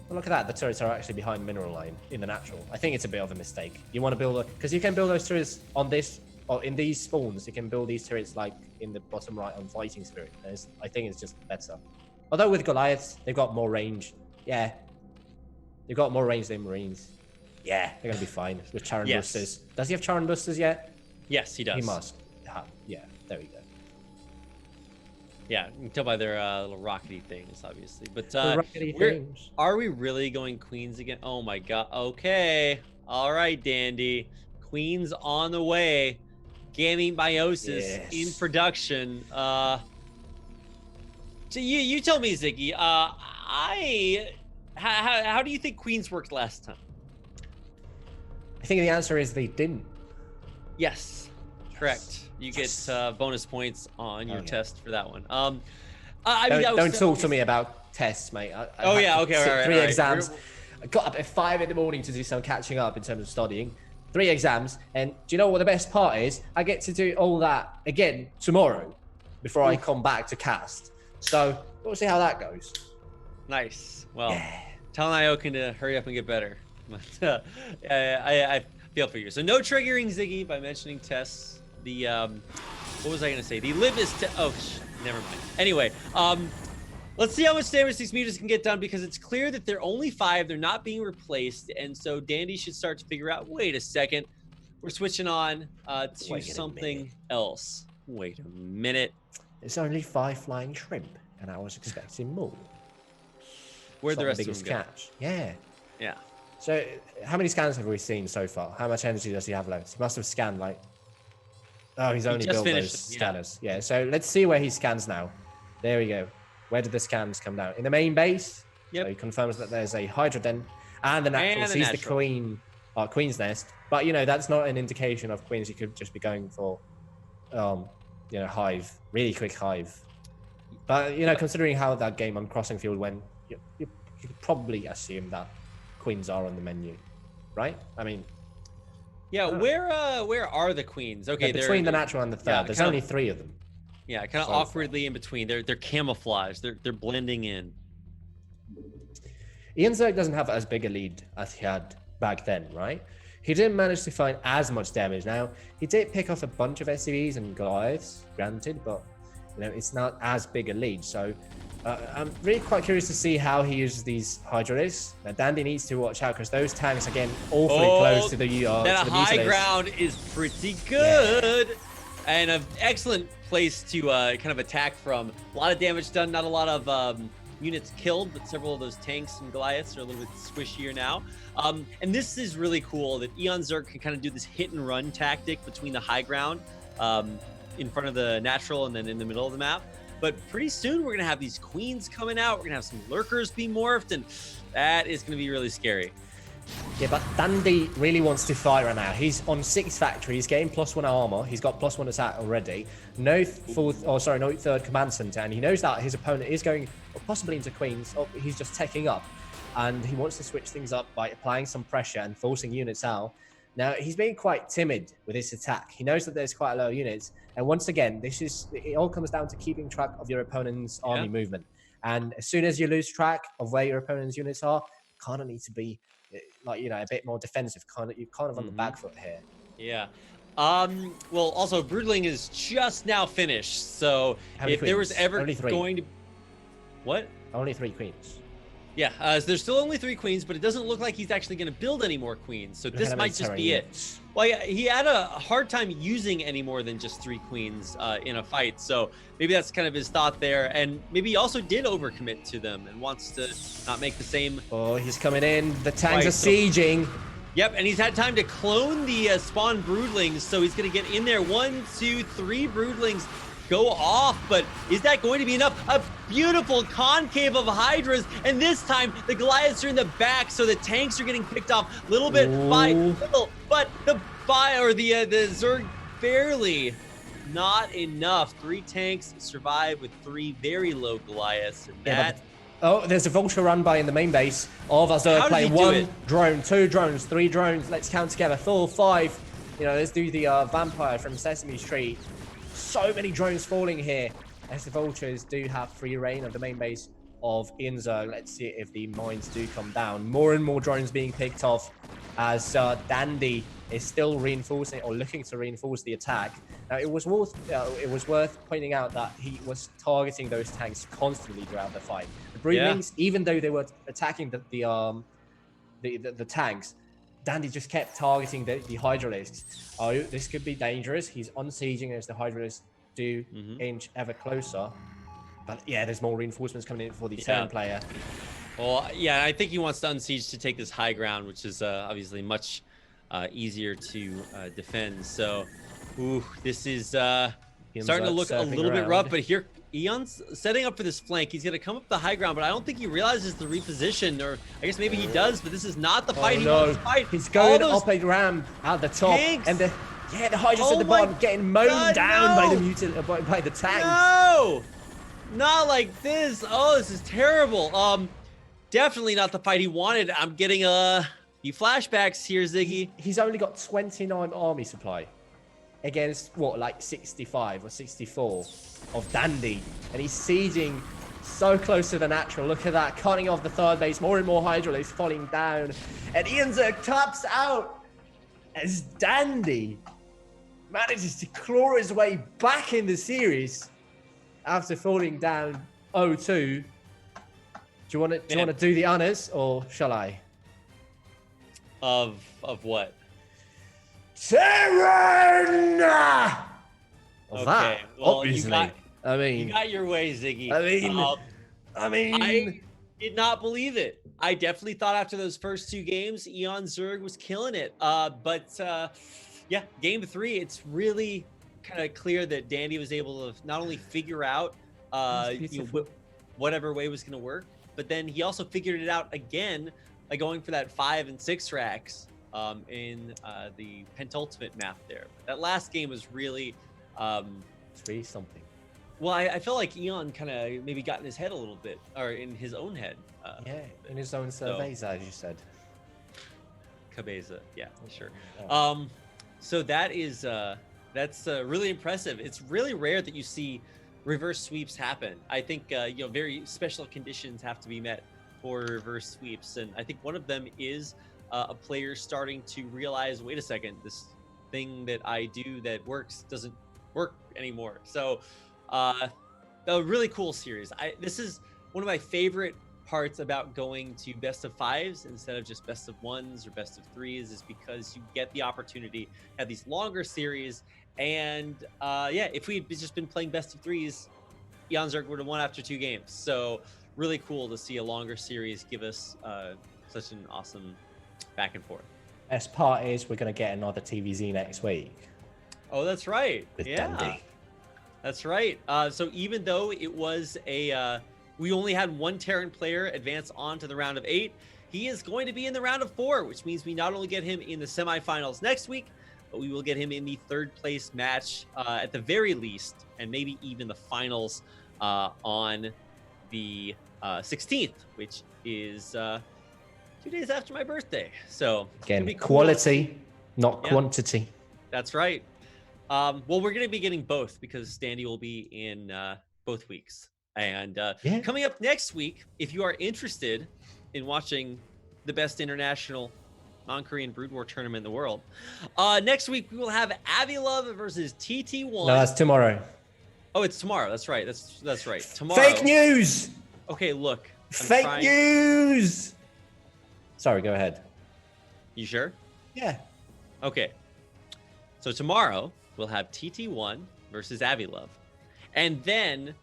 Well, look at that. The turrets are actually behind the mineral line in the natural. I think it's a bit of a mistake. You want to build because you can build those turrets on this, or in these spawns, you can build these turrets like in the bottom right on Fighting Spirit. I think it's just better. Although with Goliaths, they've got more range. Yeah. They've got more range than Marines. Yeah, they're going to be fine with Charon Busters. Does he have Charon Busters yet? Yes, he does. He must. Yeah, there we go. Yeah, you can tell by their little rockety things, obviously. But Rockety things. are we really going queens again? Oh my god. Okay. All right, Dandy. Queens on the way. Gaming Meiosis in Yes. production. So you tell me, Ziggy. How do you think queens worked last time? I think the answer is they didn't. Yes, correct. You get bonus points on your test for that one. I mean, Don't talk to me about tests, mate. Oh yeah, okay, sit all right, three all right. exams. I got up at 5 in the morning to do some catching up in terms of studying. 3 exams, and do you know what the best part is? I get to do all that again tomorrow before I come back to cast. So we'll see how that goes. Nice. Well, tell Iokin to hurry up and get better. But I feel for you. So no triggering Ziggy by mentioning tests. The what was I gonna say? The litmus test. Oh, never mind. Anyway, let's see how much damage these mutants can get done, because it's clear that they're only 5. They're not being replaced, and so Dandy should start to figure out. Wait a second, we're switching on to something else. Wait a minute. It's only 5 flying shrimp, and I was expecting more. Where'd the rest of biggest them go? catch. Yeah. Yeah. So, how many scans have we seen so far? How much energy does he have left? He must have scanned like. Oh, he's only built those scanners. Yeah. So let's see where he scans now. There we go. Where did the scans come down? In the main base. Yep. So he confirms that there's a Hydra Den and the natural. And the sees natural. the Queen's Nest. But you know that's not an indication of queens. He could just be going for, hive, really quick hive. But you know, considering how that game on Crossing Field went, you could probably assume that queens are on the menu, right? I mean, yeah. Where are the queens? Okay, they're between the natural and the third. Yeah, there's only 3 of them. Yeah, kind of awkwardly in between. They're camouflaged. They're blending in. eOnzErG doesn't have as big a lead as he had back then, right? He didn't manage to find as much damage. Now, he did pick off a bunch of SCVs and Goliaths, granted, but you know it's not as big a lead. So I'm really quite curious to see how he uses these Hydralisks. Now, Dandy needs to watch out because those tanks, again, awfully close to the that to the high Mutalisks. ground is pretty good. And an excellent place to kind of attack from. A lot of damage done, not a lot of units killed, but several of those tanks and Goliaths are a little bit squishier now. And this is really cool that eOnzErG can kind of do this hit and run tactic between the high ground in front of the natural and then in the middle of the map. But pretty soon we're going to have these queens coming out. We're going to have some lurkers be morphed, and that is going to be really scary. Yeah, but Dandy really wants to fight right now. He's on 6 factory. He's getting +1 armor. He's got +1 attack already. No third command center, and he knows that his opponent is going possibly into queens. Oh, he's just teching up, and he wants to switch things up by applying some pressure and forcing units out. Now he's being quite timid with his attack. He knows that there's quite a lot of units, and once again, it all comes down to keeping track of your opponent's army movement. And as soon as you lose track of where your opponent's units are, kind of need to be a bit more defensive. You're kind of on the back foot here. Yeah. Well, also Broodling is just now finished, so if there was ever going to what? Only 3 queens. Yeah, so there's still only 3 queens, but it doesn't look like he's actually going to build any more queens. So this might just be it. Well, yeah, he had a hard time using any more than just 3 queens in a fight. So maybe that's kind of his thought there. And maybe he also did overcommit to them and wants to not make the same. Oh, he's coming in. The tanks are sieging. Yep, and he's had time to clone the spawn broodlings. So he's going to get in there. 1, 2, 3 broodlings go off, but is that going to be enough? A beautiful concave of hydras, and this time the Goliaths are in the back, so the tanks are getting picked off little bit by little, but the Zerg barely, not enough. 3 tanks survive with 3 very low Goliaths, and that. Oh, there's a vulture run by in the main base. All of us are playing 1 drone, 2 drones, 3 drones. Let's count together. 4, 5. You know, let's do the vampire from Sesame Street. So many drones falling here as the vultures do have free reign of the main base of eOnzErG. Let's see if the mines do come down. More and more drones being picked off as Dandy is still reinforcing or looking to reinforce the attack. Now it was worth pointing out that he was targeting those tanks constantly throughout the fight. The Broodlings, even though they were attacking the tanks, Dandy just kept targeting the Hydralisks. Oh, this could be dangerous. He's unsieging as the Hydralisks do inch ever closer. But yeah, there's more reinforcements coming in for the Terran player. Well, yeah, I think he wants eOnzErG to take this high ground, which is obviously much easier to defend. So, ooh, this is starting to look a little bit rough. But here, eOn's setting up for this flank. He's going to come up the high ground, but I don't think he realizes the reposition, or I guess maybe he does, but this is not the fight he wants to fight. He's going up a ramp at the top. Tanks. And the Hydra's at the bottom, getting mown down by the mutant, by the tanks. No! Not like this. Oh, this is terrible. Definitely not the fight he wanted. I'm getting few flashbacks here, Ziggy. He's only got 29 army supply against what, like 65 or 64 of Dandy, and he's sieging so close to the natural. Look at that, cutting off the third base. More and more Hydra is falling down, and eOnzErG taps out as Dandy manages to claw his way back in the series after falling down 0-2. Do you want to do the honors, or shall I? Of what? Terran! Okay, that, well, obviously. You got your way, Ziggy. I mean, I did not believe it. I definitely thought after those first two games, eOnzErG was killing it. Yeah, game 3, it's really kind of clear that Dandy was able to not only figure out whatever way was going to work, but then he also figured it out again by going for that 5 and 6 racks in the Pentultimate map there. That last game was really 3-something. Well, I feel like eOn kind of maybe got in his head a little bit, or in his own head. Yeah, in his own surveys, as you said. Cabeza, yeah, sure. Yeah. So that is that's really impressive. It's really rare that you see reverse sweeps happen. I think very special conditions have to be met for reverse sweeps, and I think one of them is a player starting to realize, wait a second, this thing that I do that works doesn't work anymore. So a really cool series. This is one of my favorite parts about going to best of 5s instead of just best of 1s or best of 3s, is because you get the opportunity to have these longer series. And if we'd just been playing best of 3s, eOnzErG would have won after 2 games. So really cool to see a longer series give us such an awesome back and forth. Best part is we're going to get another TVZ next week. Oh, that's right. With yeah, Dandy. That's right. So even though it was we only had one Terran player advance on to the round of 8, he is going to be in the round of 4, which means we not only get him in the semifinals next week, but we will get him in the 3rd place match at the very least, and maybe even the finals on the 16th, which is 2 days after my birthday. So again, cool. quality, not quantity. That's right. Well, we're going to be getting both because Dandy will be in both weeks. And coming up next week, if you are interested in watching the best international non-Korean Brood War tournament in the world, next week we will have Avilov versus TT1. No, that's tomorrow. Oh, it's tomorrow. That's right. That's right. Tomorrow. Fake news. Okay, look. Fake news. Sorry, go ahead. You sure? Yeah. Okay. So tomorrow we'll have TT1 versus Avilov, and then.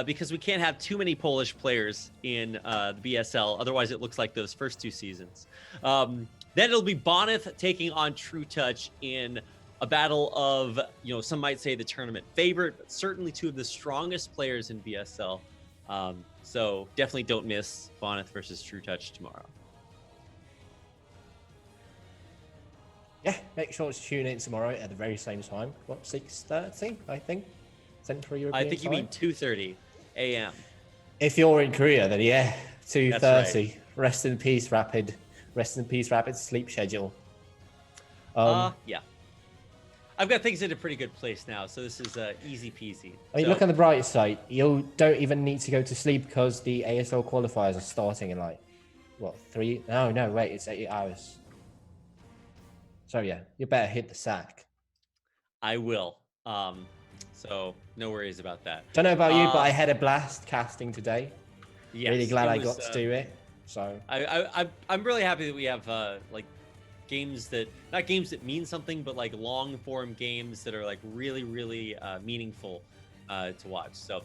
Because we can't have too many Polish players in the BSL, otherwise it looks like those first 2 seasons. Then it'll be Bonith taking on True Touch in a battle of, some might say the tournament favorite, but certainly 2 of the strongest players in BSL. So definitely don't miss Bonith versus True Touch tomorrow. Yeah, make sure to tune in tomorrow at the very same time. What, 6:30, I think? Central European I think you mean 2:30 a.m. If you're in Korea, then 2:30. Right. Rest in peace, Rapid. Rest in peace, Rapid sleep schedule. Yeah. I've got things in a pretty good place now, so this is easy peasy. I mean, look on the bright side. You don't even need to go to sleep because the ASL qualifiers are starting in 3? No, wait, it's 8 hours. So yeah, you better hit the sack. I will. So no worries about that. Don't know about you, but I had a blast casting today. Yes, really glad I got to do it. So I'm really happy that we have games that, not games that mean something, but long form games that are really meaningful to watch. So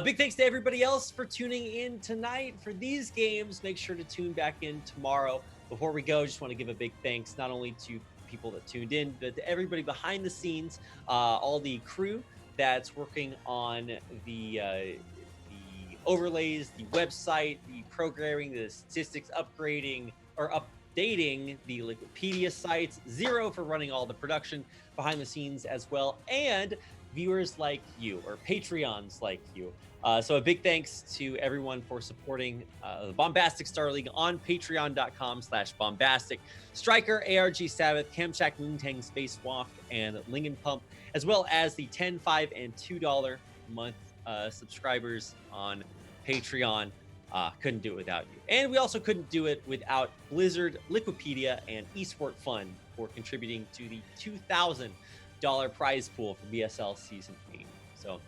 Big thanks to everybody else for tuning in tonight for these games. Make sure to tune back in tomorrow. Before we go, just want to give a big thanks not only to people that tuned in, but to everybody behind the scenes, all the crew that's working on the overlays, the website, the programming, the statistics, upgrading or updating the Liquipedia sites, Zero for running all the production behind the scenes as well, and viewers like you or Patreons like you. So a big thanks to everyone for supporting the Bombastic Star League on patreon.com/bombastic. Striker, ARG Sabbath, Kamchak, Moontang, Spacewalk, and Lingen Pump, as well as the $10, $5, and $2 a month subscribers on Patreon. Couldn't do it without you. And we also couldn't do it without Blizzard, Liquipedia, and Esport Fund for contributing to the $2,000 prize pool for BSL Season 8. So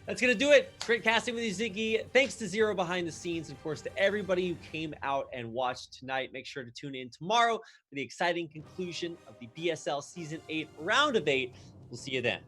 that's going to do it. Great casting with you, Ziggy. Thanks to Zero behind the scenes. And of course, to everybody who came out and watched tonight. Make sure to tune in tomorrow for the exciting conclusion of the BSL Season 8 Round of 8. We'll see you then.